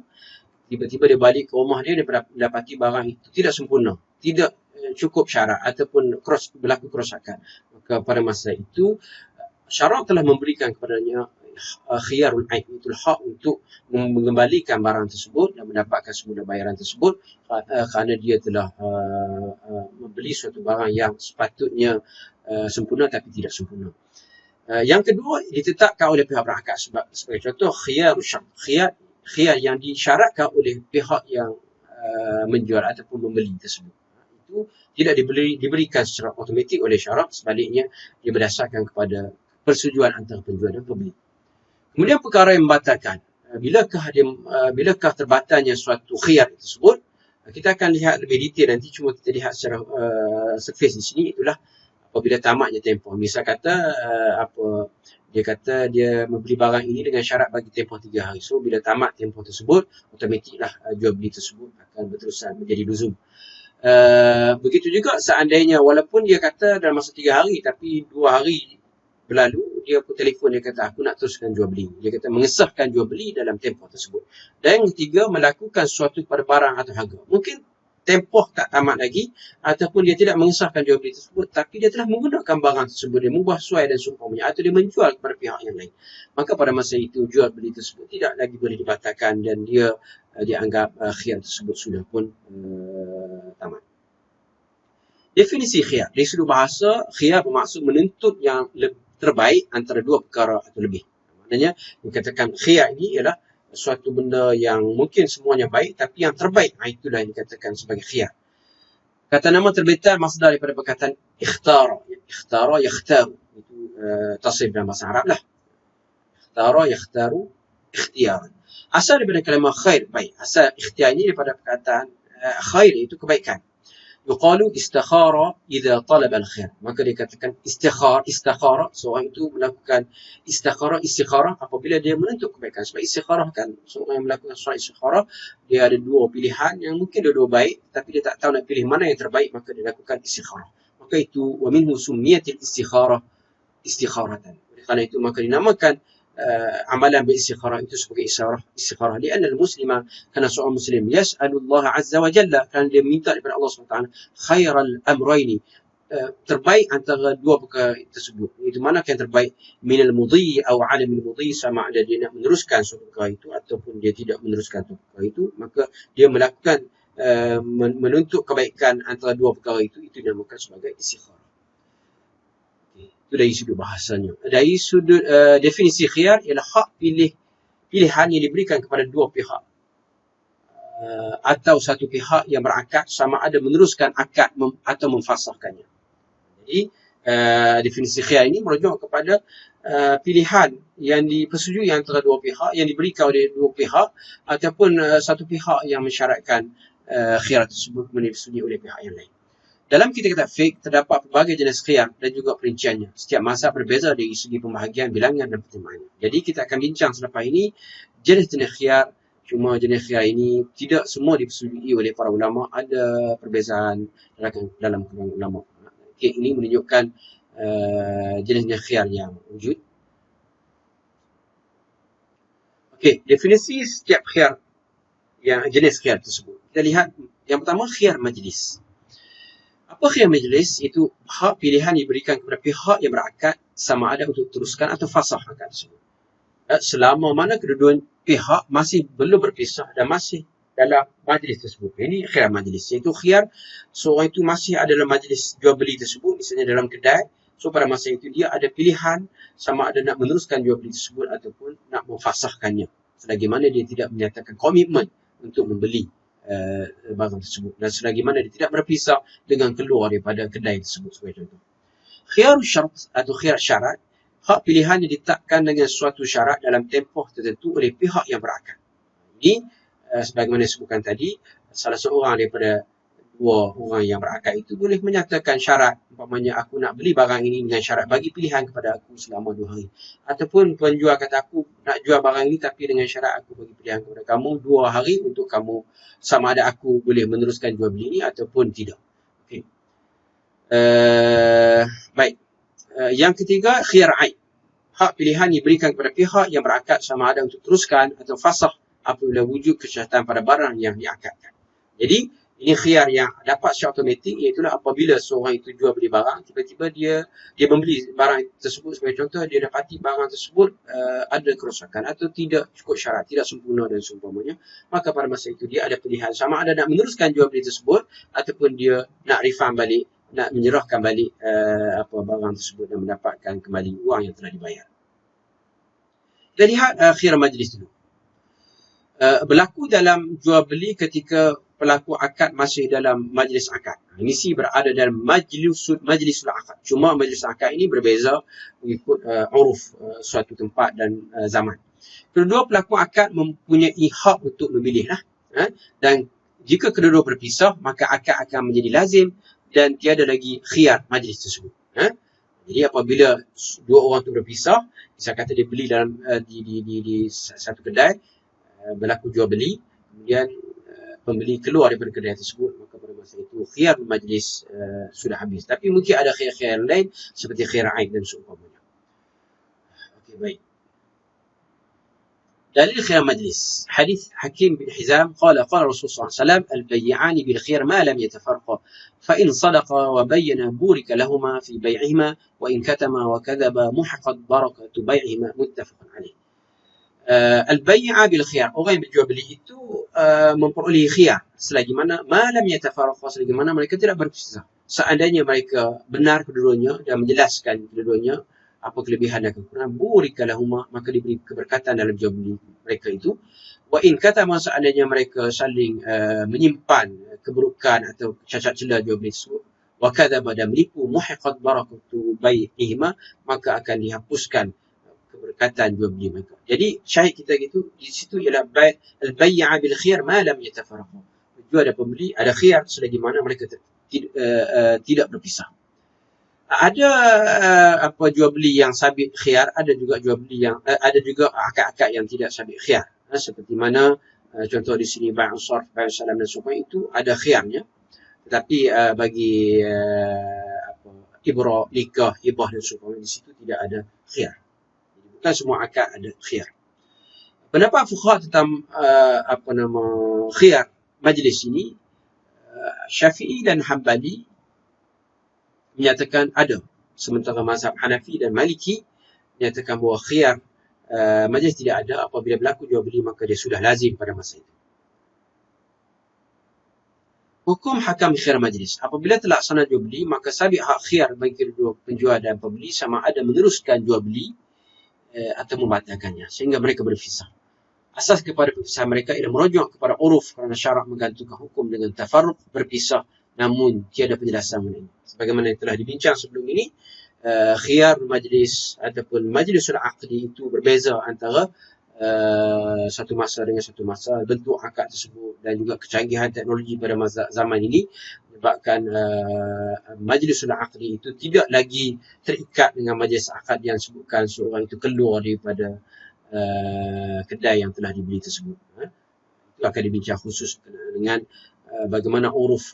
tiba-tiba dia balik ke rumah dia mendapati barang itu tidak sempurna, tidak cukup syarat ataupun berlaku kerosakan. Maka pada masa itu syarak telah memberikan kepadanya khiyarul aib, itu hak untuk mengembalikan barang tersebut dan mendapatkan semula bayaran tersebut kerana dia telah membeli suatu barang yang sepatutnya sempurna tapi tidak sempurna. Yang kedua ditetapkan oleh pihak berakat, sebagai contoh khiyarul syam, khiyar yang disyaratkan oleh pihak yang menjual ataupun membeli tersebut. Itu tidak diberikan secara automatik oleh syarak, sebaliknya dia berdasarkan kepada persetujuan antara penjual dan pembeli. Kemudian perkara yang membatalkan, bilakah terbatalnya suatu khiyar tersebut, kita akan lihat lebih detail nanti, cuma kita lihat secara surface di sini, itulah apabila tamatnya tempoh. Misal kata dia kata dia membeli barang ini dengan syarat bagi tempoh 3 hari. So bila tamat tempoh tersebut, automatiklah jual beli tersebut akan berterusan menjadi luzum. Begitu juga seandainya walaupun dia kata dalam masa 3 hari, tapi 2 hari berlalu, dia pun telefon, dia kata aku nak teruskan jual beli. Dia kata mengesahkan jual beli dalam tempoh tersebut. Dan yang ketiga, melakukan sesuatu pada barang atau harga. Mungkin tempoh tak tamat lagi, ataupun dia tidak mengesahkan jual beli tersebut, tapi dia telah menggunakan barang tersebut, dia mengubah suai dan seumpamanya, atau dia menjual kepada pihak yang lain. Maka pada masa itu jual beli tersebut tidak lagi boleh dibatalkan dan dia dianggap khiyar tersebut sudah pun tamat. Definisi khiyar. Dari sudut bahasa, khiyar bermaksud menuntut yang terbaik antara dua perkara atau lebih. Maknanya, dikatakan khiyar ini ialah suatu benda yang mungkin semuanya baik, tapi yang terbaik, itulah yang dikatakan sebagai khiyar. Kata nama terbitan masdar daripada perkataan ikhtara. Ikhtara, yakhtaru. Itu tasrif dalam bahasa Arab lah. Ikhtara, yakhtaru, ikhtiaran. Asal daripada kalimah khair, baik. Asal ikhtiar ini daripada perkataan khair, itu kebaikan. Yuqalu istakhara idza talaba al-khair. Maka dikatakan istikhara, seorang itu melakukan istikharah apabila dia menuntut kebaikan. Sebab istikharah kan, seorang yang melakukan solat istikharah, dia ada dua pilihan yang mungkin dua-dua baik, tapi dia tak tahu nak pilih mana yang terbaik, maka dia lakukan istikharah. Maka itu wa minhu summiyatil istikharatan. Kerana itu maka dinamakan amalan beristikharah itu sebagai istikharah. Lianna al-muslima, kerana seorang muslim yas'alullah azza wa jalla, kerana dia minta daripada Allah SWT khairal amrayni, terbaik antara dua perkara tersebut. Itu mana yang terbaik? Minal mudhi atau alamil mudhi, sama ada dia nak meneruskan suatu perkara itu ataupun dia tidak meneruskan suatu perkara itu, maka dia melakukan menuntut kebaikan antara dua perkara itu dinamakan sebagai istikharah. Itu dari sudut bahasanya. Dari sudut definisi khiyar ialah hak pilihan yang diberikan kepada dua pihak atau satu pihak yang berakad sama ada meneruskan akad atau memfasahkannya. Jadi definisi khiyar ini merujuk kepada pilihan yang dipersetujui antara dua pihak, yang diberikan oleh dua pihak, ataupun satu pihak yang mensyaratkan khiyar tersebut disetujui oleh pihak yang lain. Dalam kitab-kitab fiqh terdapat pelbagai jenis khiyar dan juga perinciannya. Setiap mazhab berbeza dari segi pembahagian bilangan dan pertimbangan. Jadi kita akan bincang selepas ini jenis-jenis khiyar. Cuma jenis khiyar ini tidak semua dipersetujui oleh para ulama. Ada perbezaan dalam kalangan ulama. Okay, ini menunjukkan jenis-jenis khiyar yang wujud. Okey, definisi setiap khiyar, yang jenis khiyar tersebut. Kita lihat yang pertama, khiyar majlis. Apa khiyar majlis? Itu hak pilihan diberikan kepada pihak yang berakad sama ada untuk teruskan atau fasah akad tersebut. Selama mana kedua-dua pihak masih belum berpisah dan masih dalam majlis tersebut. Ini khiyar majlis. Iaitu khiyar seorang itu masih ada dalam majlis jual beli tersebut, misalnya dalam kedai. So pada masa itu dia ada pilihan sama ada nak meneruskan jual beli tersebut ataupun nak memfasahkannya. Selagi mana dia tidak menyatakan komitmen untuk membeli barang tersebut, dan selagi mana dia tidak berpisah dengan keluar daripada kedai tersebut sebagai contoh. Khiyar syarat atau khiyar syarat, hak pilihan yang ditetapkan dengan suatu syarat dalam tempoh tertentu oleh pihak yang berakad. Ini sebagaimana disebutkan tadi, salah seorang daripada dua orang yang berakad itu boleh menyatakan syarat, umpamanya aku nak beli barang ini dengan syarat bagi pilihan kepada aku selama 2 hari, ataupun penjual kata aku nak jual barang ini tapi dengan syarat aku bagi pilihan kepada kamu 2 hari untuk kamu sama ada aku boleh meneruskan jual beli ini ataupun tidak. Okay. Baik. Yang ketiga, khiyar aib. Hak pilihan diberikan kepada pihak yang berakad sama ada untuk teruskan atau fasah apabila wujud kesyaratan pada barang yang diakadkan. Jadi ini khiyar yang dapat secara automatik, iaitu apabila seorang itu jual beli barang, tiba-tiba dia membeli barang tersebut, sebagai contoh dia dapati barang tersebut ada kerosakan atau tidak cukup syarat, tidak sempurna dan seumpamanya, maka pada masa itu dia ada pilihan sama ada nak meneruskan jual beli tersebut ataupun dia nak refund balik, nak menyerahkan balik barang tersebut dan mendapatkan kembali wang yang telah dibayar. Kita lihat khiyar majlis dulu. Berlaku dalam jual beli ketika pelaku akad masih dalam majlis akad. Mesti berada dalam majlisul akad. Cuma majlis akad ini berbeza mengikut uruf suatu tempat dan zaman. Kedua pelaku akad mempunyai hak untuk memilih lah. Dan jika kedua-dua berpisah, maka akad akan menjadi lazim dan tiada lagi khiyar majlis tersebut. Jadi apabila dua orang itu berpisah, misalnya kata dia beli dalam di satu kedai, berlaku jual beli, kemudian pembeli keluar daripada kedai tersebut, maka pada masa itu khiyar majlis sudah habis. Tapi mungkin ada khiyar-khiyar lain seperti khiyar aib dan seumpamanya. Okey, baik. Dalil khiyar majlis. Hadis Hakim bin Hizam qala Rasulullah SAW al-bay'an bil khiyar ma lam yatafarqa fa in sadaqa wa bayyana burika lahumā fi bay'ihima wa in katama wa kadhaba muhiqat barakatu bay'ihima, muttafaqun alaih. Al-bay'a bil khiyar, orang yang berjual beli itu memperoleh khiyar selagi mana malam yatafarraqa, selagi mana mereka tidak berpisah. Seandainya mereka benar kedua-duanya dan menjelaskan kedua-duanya apa kelebihan dan kekurangan, burika lahuma, maka diberi keberkatan dalam jual beli mereka itu. Wa in katama, seandainya mereka saling menyimpan keburukan atau cacat celah jual beli tersebut, wa kadzaba, dan menipu, muhiqat barakatu bai'ihima, maka akan dihapuskan keberkatan jual beli mereka. Jadi syahid kita gitu di situ ialah al-bay'a bil khiyar ma lam yatafarraqa. Penjual dan pembeli ada khiyar selagi mana mereka tidak berpisah. Ada jual beli yang sabit khiyar, ada juga jual beli yang ada juga akad-akad yang tidak sabit khiyar. Seperti mana contoh di sini bai'us sarf, bai'us salam dan sebagainya, itu ada khiyarnya. Tetapi bagi ibrah, nikah, hibah dan sebagainya, di situ tidak ada khiyar. Bukan semua akad ada khiyar. Pendapat fuqaha tentang khiyar majlis ini, Syafi'i dan Hanbali menyatakan ada, sementara mazhab Hanafi dan Maliki menyatakan bahawa khiyar majlis tidak ada. Apabila berlaku jual beli, maka dia sudah lazim pada masa itu. Hukum hakam khiyar majlis. Apabila terlaksana jual beli, maka sabit hak khiyar bagi kedua penjual dan pembeli sama ada meneruskan jual beli atau membatalkannya sehingga mereka berpisah. asas kepada perpisahan mereka ialah merujuk kepada uruf kerana syarak menggantungkan hukum dengan tafarruq, berpisah namun tiada penjelasan mengenai. Sebagaimana yang telah dibincang sebelum ini, khiyar majlis ataupun majlisul aqdi itu berbeza antara satu masa dengan satu masa, bentuk akad tersebut dan juga kecanggihan teknologi pada masa zaman ini menyebabkan majlisul aqdi itu tidak lagi terikat dengan majlis akad yang sebutkan seorang itu keluar daripada kedai yang telah dibeli tersebut. Itu akan dibincang khusus dengan bagaimana uruf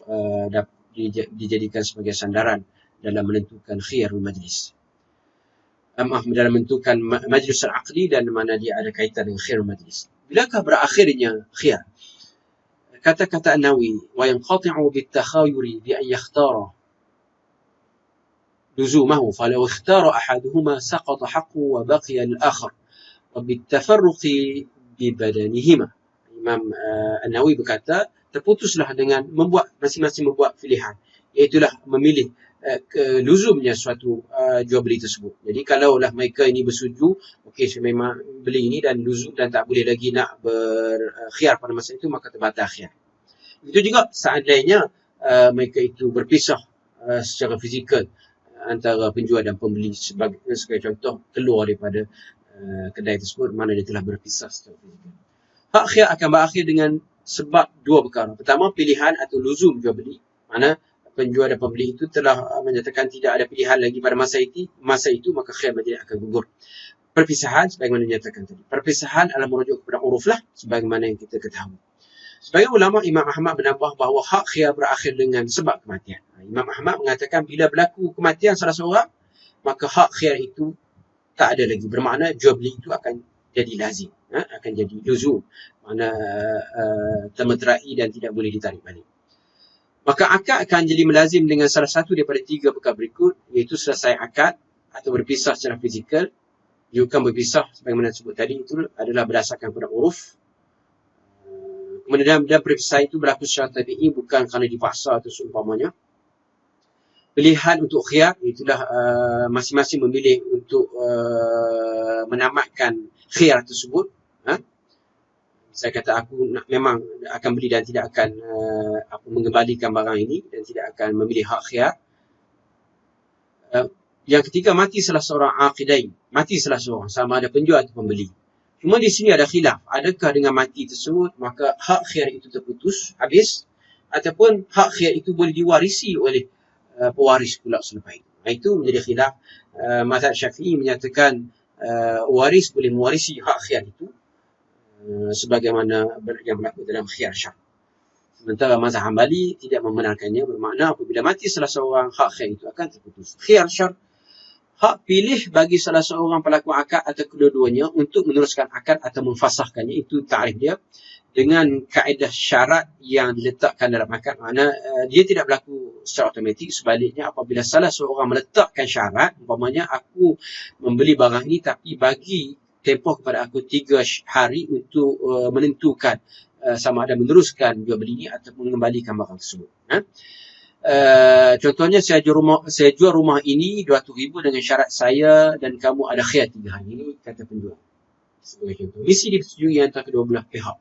dijadikan sebagai sandaran dalam menentukan khiyarul majlis. Dalam menentukan majlis al-aqdi dan mana dia ada kaitan dengan khiyarul majlis. Bilakah berakhirnya khiyar? Kata-kata An-Nawawi, wa yanqati'u bit-takhayuri bi an yakhtara luzumahu falau ikhtara ahaduhuma saqata haqqu wa baqiya al-akhar wa bit-tafarruqi bi badanihima. Imam An-Nawawi berkata, terputuslah dengan masing-masing membuat pilihan, iaitulah memilih luzumnya suatu jual beli tersebut. Jadi kalaulah mereka ini bersetuju, okey saya memang beli ini dan luzum dan tak boleh lagi nak berkhiyar pada masa itu, maka terbatal khiyar. Itu juga seandainya mereka itu berpisah secara fizikal antara penjual dan pembeli, sebagai contoh keluar daripada kedai tersebut mana dia telah berpisah secara fizikal. Hak khiyar akan berakhir dengan sebab dua perkara. Pertama, pilihan atau luzum jual beli, mana penjual dan pembeli itu telah menyatakan tidak ada pilihan lagi pada masa itu, maka khiyar majlis akan gugur. Perpisahan sebagaimana dinyatakan tadi. Perpisahan adalah merujuk kepada uruf lah, sebagaimana yang kita ketahui. Sebagai ulama, Imam Ahmad menambah bahawa hak khiyar berakhir dengan sebab kematian. Imam Ahmad mengatakan bila berlaku kematian salah seorang, maka hak khiyar itu tak ada lagi. Bermakna jual beli itu akan jadi lazim, akan jadi luzum, mana termeterai dan tidak boleh ditarik balik. Maka akad akan jadi melazim dengan salah satu daripada tiga perkara berikut, iaitu selesai akad atau berpisah secara fizikal. Juga berpisah sebagaimana disebut tadi itu adalah berdasarkan pada uruf. Kemudian berpisah itu berlaku secara tabi'i, bukan kerana dipaksa atau seumpamanya. Pilihan untuk khiyar, itulah masing-masing memilih untuk menamatkan khiyar tersebut. Saya kata aku memang akan beli dan tidak akan mengembalikan barang ini dan tidak akan memilih hak khiyar. Yang ketiga, mati salah seorang aqidain. Mati salah seorang, sama ada penjual atau pembeli. Cuma di sini ada khilaf. Adakah dengan mati tersebut maka hak khiyar itu terputus, habis, ataupun hak khiyar itu boleh diwarisi oleh pewaris pula selepas itu. Itu menjadi khilaf. Mazhab Syafi'i menyatakan waris boleh mewarisi hak khiyar itu sebagaimana yang berlaku dalam khiyar syar. Sementara mazhab Hambali tidak membenarkannya, bermakna apabila mati salah seorang, hak khiyar itu akan terputus. Khiyar syar, hak pilih bagi salah seorang pelaku akad atau kedua-duanya untuk meneruskan akad atau memfasahkannya. Itu tarikh dia dengan kaedah syarat yang diletakkan dalam akad. Makna dia tidak berlaku secara automatik. Sebaliknya, apabila salah seorang meletakkan syarat, umpamanya aku membeli barang ini tapi bagi tempoh kepada aku 3 hari untuk menentukan sama ada meneruskan jual beli ini atau mengembalikan barang tersebut. Contohnya saya jual rumah ini 200,000 dengan syarat saya dan kamu ada khiyar 3 hari. Ini kata penjual. Sebagai contoh. Mesti disetujui antara kedua belah pihak.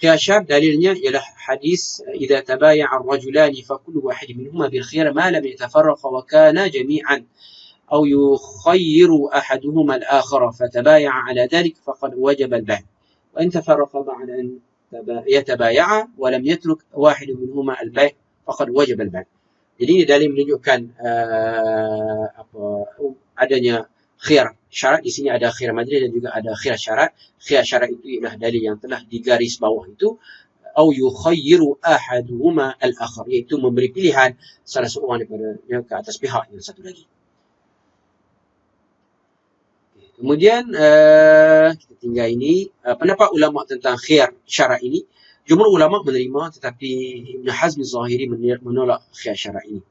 Khiyar syar dalilnya ialah hadis idza tabaya'a ar-rajulani fa kullu wahid minhuma bil khiyar ma lam yatafarraqa wa kana jami'an أو يخير أحدهما الآخر فتبايع على ذلك فقد وجب البيع وإن تفرق بعد أن يتبايع ولم يترك واحد منهما البيع فقد وجب البيع. Jadi ini dalil menunjukkan adanya khiyar syarat. Di sini ada khiyar majlis dan juga ada khiyar syarat. Khiyar syarat itu ialah dalil yang telah digaris bawah itu, au yukhayyiru ahaduhuma al-akhar, iaitu memberi pilihan salah seorang daripada ke atas pihak yang satu lagi. Kemudian kita tinggal ini pendapat ulama tentang khiyar syarat ini. Jumhur ulama menerima, tetapi Ibn Hazm Zahiri menolak khiyar syarat ini.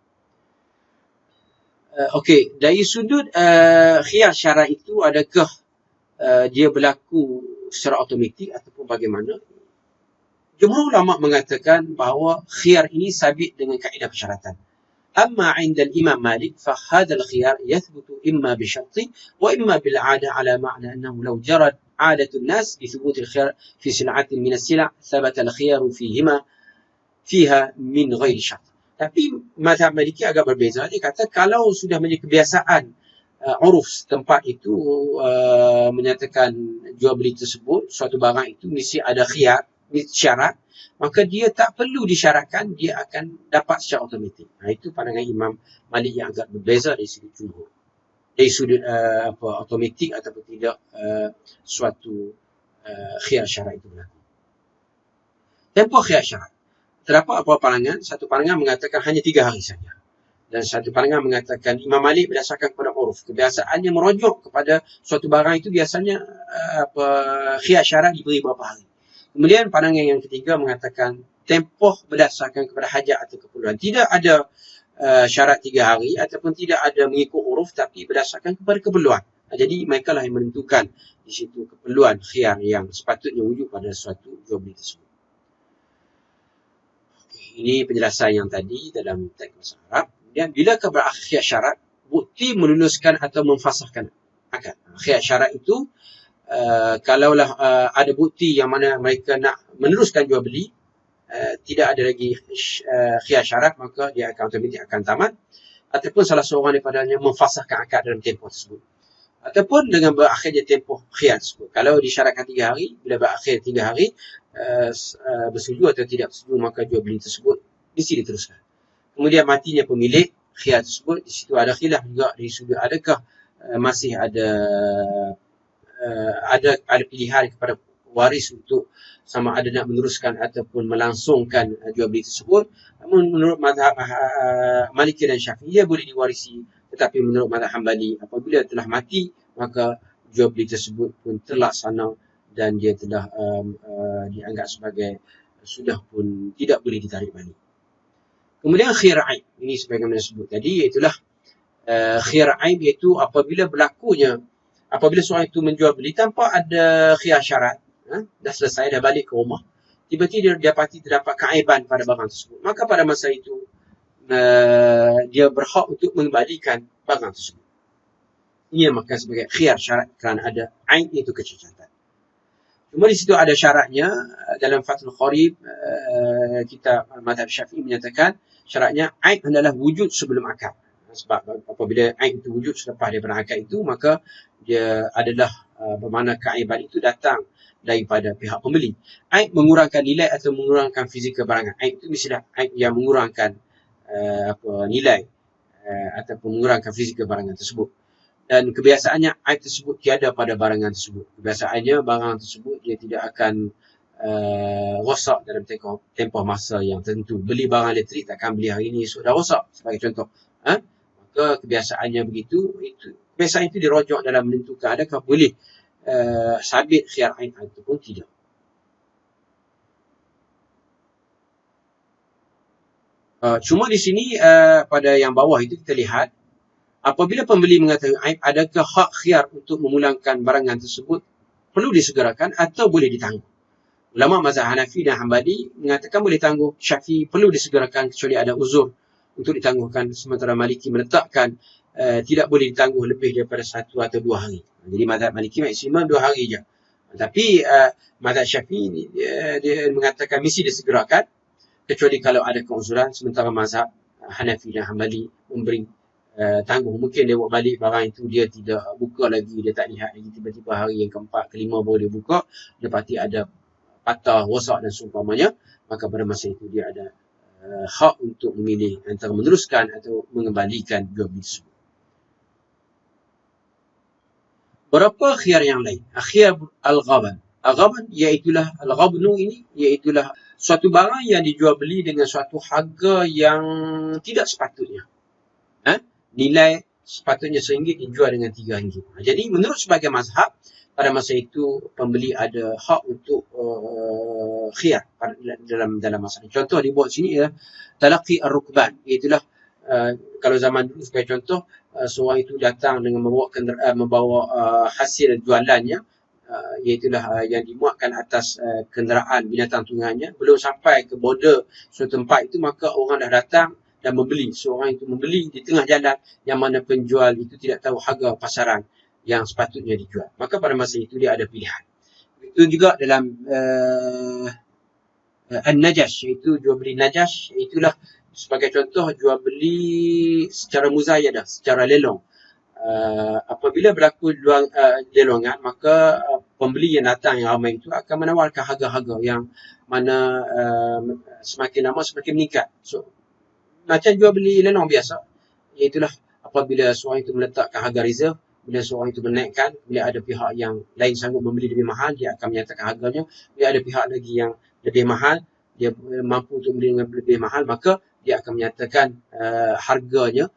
Okey, dari sudut khiyar syarat itu, adakah dia berlaku secara automatik ataupun bagaimana? Jumhur ulama mengatakan bahawa khiyar ini sabit dengan kaedah persyaratan. أما عند الإمام مالك فهذا الخيار يثبت إما بشرط وإما بالعادة على معنى أنه لو جرت 'adatun nas bi thubutil khiyar fi sil'atin min as-sila' thabata al-khiyar fiha min ghairi syart. Tapi mazhab Maliki agak berbeza. Dia kata kalau sudah menjadi kebiasaan uruf tempat itu menyatakan jual beli tersebut, suatu barang itu mesti ada khiyar, syarat, maka dia tak perlu disyaratkan, dia akan dapat secara automatik. Itu pandangan Imam Malik yang agak berbeza dari sudut jumhur. Dari sudut automatik ataupun tidak suatu khiyar syarat itu berlaku. Tempoh khiyar syarat. Terdapat beberapa pandangan. Satu pandangan mengatakan hanya 3 hari saja. Dan satu pandangan mengatakan Imam Malik berdasarkan kepada uruf. Kebiasaannya merujuk kepada suatu barang itu biasanya khiyar syarat diberi beberapa hari. Kemudian pandangan yang ketiga mengatakan tempoh berdasarkan kepada hajat atau keperluan. Tidak ada syarat 3 hari ataupun tidak ada mengikut uruf, tapi berdasarkan kepada keperluan. Jadi mereka lah yang menentukan di situ keperluan khiyar yang sepatutnya wujud pada suatu jual beli tersebut. Ini penjelasan yang tadi dalam teks bahasa Arab. Kemudian bila berakhir khiyar syarat, bukti meluluskan atau memfasahkan akad. Khiyar syarat itu kalaulah ada bukti yang mana mereka nak meneruskan jual beli, tidak ada lagi khiyar syarat, maka dia akan automatik akan tamat. Ataupun salah seorang daripadanya memfasahkan akad dalam tempoh tersebut. Ataupun dengan berakhirnya tempoh khiyar tersebut. Kalau disyaratkan 3 hari, bila berakhir 3 hari, bersetuju atau tidak bersetuju, maka jual beli tersebut mesti diteruskan. Kemudian matinya pemilik khiyar tersebut, di situ ada khilaf juga dari sudut adakah masih ada pilihan kepada waris untuk sama ada nak meneruskan ataupun melangsungkan jual beli tersebut. Namun menurut mazhab Maliki dan Syafi'i, ia boleh diwarisi. Tetapi menurut mazhab Hambali, apabila telah mati, maka jual beli tersebut pun terlaksana dan dia telah dianggap sebagai sudah pun tidak boleh ditarik balik. Kemudian khiyar aib, ini sebagaimana disebut tadi, iaitulah khiyar aib, iaitu apabila seorang itu menjual beli tanpa ada khiyar syarat, dah selesai, dah balik ke rumah, tiba-tiba dia dapati terdapat keaiban pada barang tersebut, maka pada masa itu dia berhak untuk mengembalikan barang tersebut. Ini yang makan sebagai khiyar syarat kerana ada aib, iaitu kecacatan. Cuma di situ ada syaratnya. Dalam Fathul Qarib, kitab mazhab Syafi'i menyatakan syaratnya aib adalah wujud sebelum akad. Sebab apabila aib itu wujud selepas daripada akad itu, maka dia adalah bermakna keaiban itu datang daripada pihak pembeli. Aib mengurangkan nilai atau mengurangkan fizikal barangan. Aib itu mestilah aib yang mengurangkan nilai ataupun mengurangkan fizikal barangan tersebut. Dan kebiasaannya aib tersebut tiada pada barangan tersebut. Kebiasaannya barang tersebut dia tidak akan rosak dalam tempoh masa yang tertentu. Beli barang elektrik takkan beli hari ini esok dah rosak, sebagai contoh. Maka kebiasaannya begitu. Kebiasaan itu dirujuk dalam menentukan adakah boleh sabit khiyar aib ataupun tidak. Cuma di sini pada yang bawah itu kita lihat, apabila pembeli mengatakan aib, adakah hak khiyar untuk memulangkan barangan tersebut perlu disegerakan atau boleh ditangguh? Ulama mazhab Hanafi dan Hambali mengatakan boleh tangguh. Syafi'i perlu disegerakan kecuali ada uzur untuk ditangguhkan. Sementara Maliki meletakkan tidak boleh ditangguh lebih daripada 1 atau 2 hari. Jadi mazhab Maliki maksimum 2 hari je. Tapi mazhab Syafi'i dia mengatakan mesti disegerakan kecuali kalau ada keuzuran. Sementara mazhab Hanafi dan Hambali memberi tangguh. Mungkin dia buat balik barang itu, dia tidak buka lagi, dia tak lihat lagi, tiba-tiba hari yang keempat, kelima baru dia buka, dia pasti ada patah, rosak dan seumpamanya, maka pada masa itu dia ada hak untuk memilih antara meneruskan atau mengembalikan jual beli tersebut. Berapa khiyar yang lain? Khiyar al-ghaban. Al-ghaban iaitulah, al-ghabnu ini iaitulah suatu barang yang dijual beli dengan suatu harga yang tidak sepatutnya. Nilai sepatutnya RM1 dijual dengan RM3. Jadi menurut sebagian mazhab, pada masa itu pembeli ada hak untuk khiyar dalam masalah. Contoh dibuat sini ialah talaqi ar-rukban. Iaitulah kalau zaman dulu sebagai contoh, seorang itu datang dengan membawa hasil jualannya, iaitulah yang dimuatkan atas kenderaan binatang tunggangannya, belum sampai ke border suatu tempat itu, maka orang dah datang dan membeli. Seorang itu membeli di tengah jalan yang mana penjual itu tidak tahu harga pasaran yang sepatutnya dijual. Maka pada masa itu dia ada pilihan. Itu juga dalam An-Najash, iaitu jual beli Najash, itulah sebagai contoh jual beli secara muzayadah, secara lelong. Apabila berlaku lelongan, maka pembeli yang datang yang ramai itu akan menawarkan harga-harga yang mana semakin lama semakin meningkat. So, macam jual beli lelong biasa, iaitulah apabila seorang itu meletakkan harga reserve, bila seorang itu menaikkan, bila ada pihak yang lain sanggup membeli lebih mahal, dia akan menyatakan harganya. Bila ada pihak lagi yang lebih mahal, dia mampu untuk beli dengan lebih mahal, maka dia akan menyatakan harganya.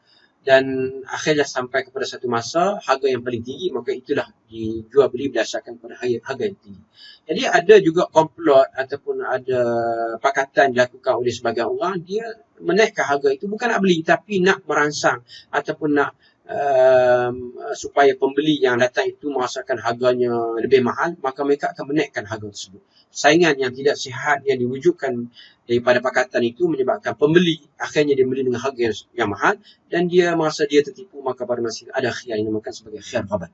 Dan akhirnya sampai kepada satu masa harga yang paling tinggi, maka itulah dijual beli berdasarkan pada harga yang tinggi. Jadi ada juga komplot ataupun ada pakatan dilakukan oleh sebagian orang, dia menaikkan harga itu bukan nak beli tapi nak merangsang ataupun nak supaya pembeli yang datang itu merasakan harganya lebih mahal, maka mereka akan menaikkan harga tersebut. Saingan yang tidak sihat yang diwujudkan daripada pakatan itu menyebabkan pembeli akhirnya dia beli dengan harga yang mahal dan dia merasa dia tertipu, maka pada masa itu ada khiyar yang dinamakan sebagai khiyar ghaban.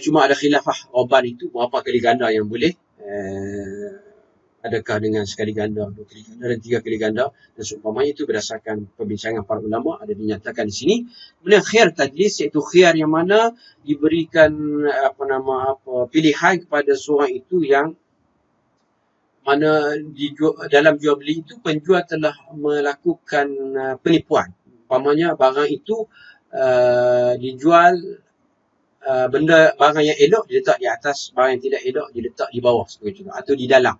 Cuma ada khilafah ghaban itu berapa kali ganda yang boleh, adakah dengan sekali ganda, 2 kali ganda dan 3 kali ganda, dan seumpamanya itu berdasarkan perbincangan para ulama ada dinyatakan di sini. Kemudian khiyar tadlis, iaitu khiyar yang mana diberikan pilihan kepada seorang itu yang mana dalam jual beli itu penjual telah melakukan penipuan. Umpamanya barang itu dijual, barang yang elok diletak di atas, barang yang tidak elok diletak di bawah seperti itu, atau di dalam.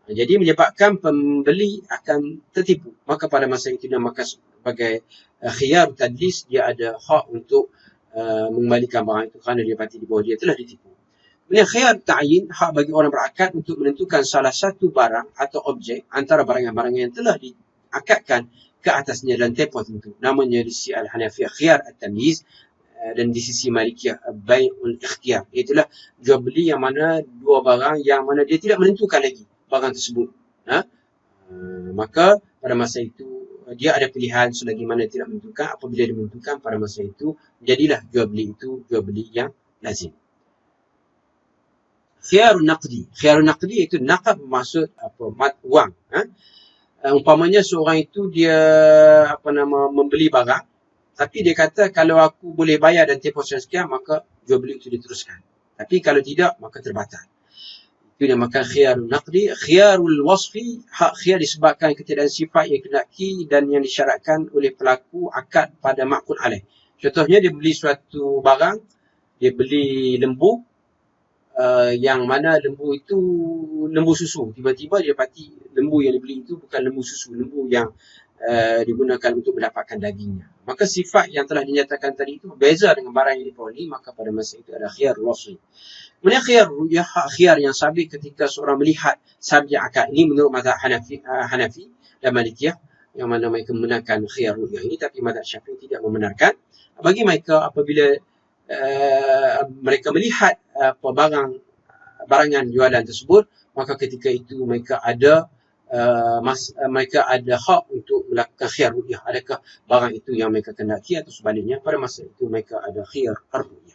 Jadi menyebabkan pembeli akan tertipu. Maka pada masa itu dinamakan sebagai khiyar tadlis, dia ada hak untuk mengembalikan barang itu kerana dia pasti di bawah dia telah ditipu. Kemudian khiyar ta'yin, hak bagi orang berakad untuk menentukan salah satu barang atau objek antara barang-barang yang telah diakadkan ke atasnya dan tempoh tertentu. Namanya di sisi Al-Hanafiyah khiyar at-tamyiz, dan di sisi Malikiyah bai'ul ikhtiyar. Itulah jual beli yang mana dua barang yang mana dia tidak menentukan lagi barang tersebut. Maka pada masa itu dia ada pilihan selagi mana tidak menentukan. Apabila dia menentukan, pada masa itu jadilah jual beli itu jual beli yang lazim. Khiyarun naqdi. Khiyarun naqdi itu naqd bermaksud wang. Umpamanya seorang itu dia membeli barang, tapi dia kata kalau aku boleh bayar dan tempoh sekian, maka jual beli itu diteruskan. Tapi kalau tidak, maka terbatal. Itu dinamakan khiyarun naqdi. Khiyarul wasfi, hak khiyar disebabkan ketiadaan sifat yang kendaki dan yang disyaratkan oleh pelaku akad pada ma'qud alaih. Contohnya dia beli suatu barang, dia beli lembu, yang mana lembu itu lembu susu. Tiba-tiba dia dapati lembu yang dibeli itu bukan lembu susu, lembu yang digunakan untuk mendapatkan dagingnya. Maka sifat yang telah dinyatakan tadi itu berbeza dengan barang yang diperoleh, maka pada masa itu ada khiyar wasfi. Kemudian khiyar ru'yah, hak khiyar yang sabit ketika seorang melihat subjek akad. Ini menurut mazhab Hanafi dan Malikiyah, yang mana mereka membenarkan khiyar ru'yah ini, tapi mazhab Syafi'i tidak membenarkan. Bagi mereka apabila mereka melihat barangan jualan tersebut, maka ketika itu mereka ada hak untuk melakukan khiyar ru'yah. Adakah barang itu yang mereka kendaki atau sebaliknya? Pada masa itu mereka ada khiyar ru'yah.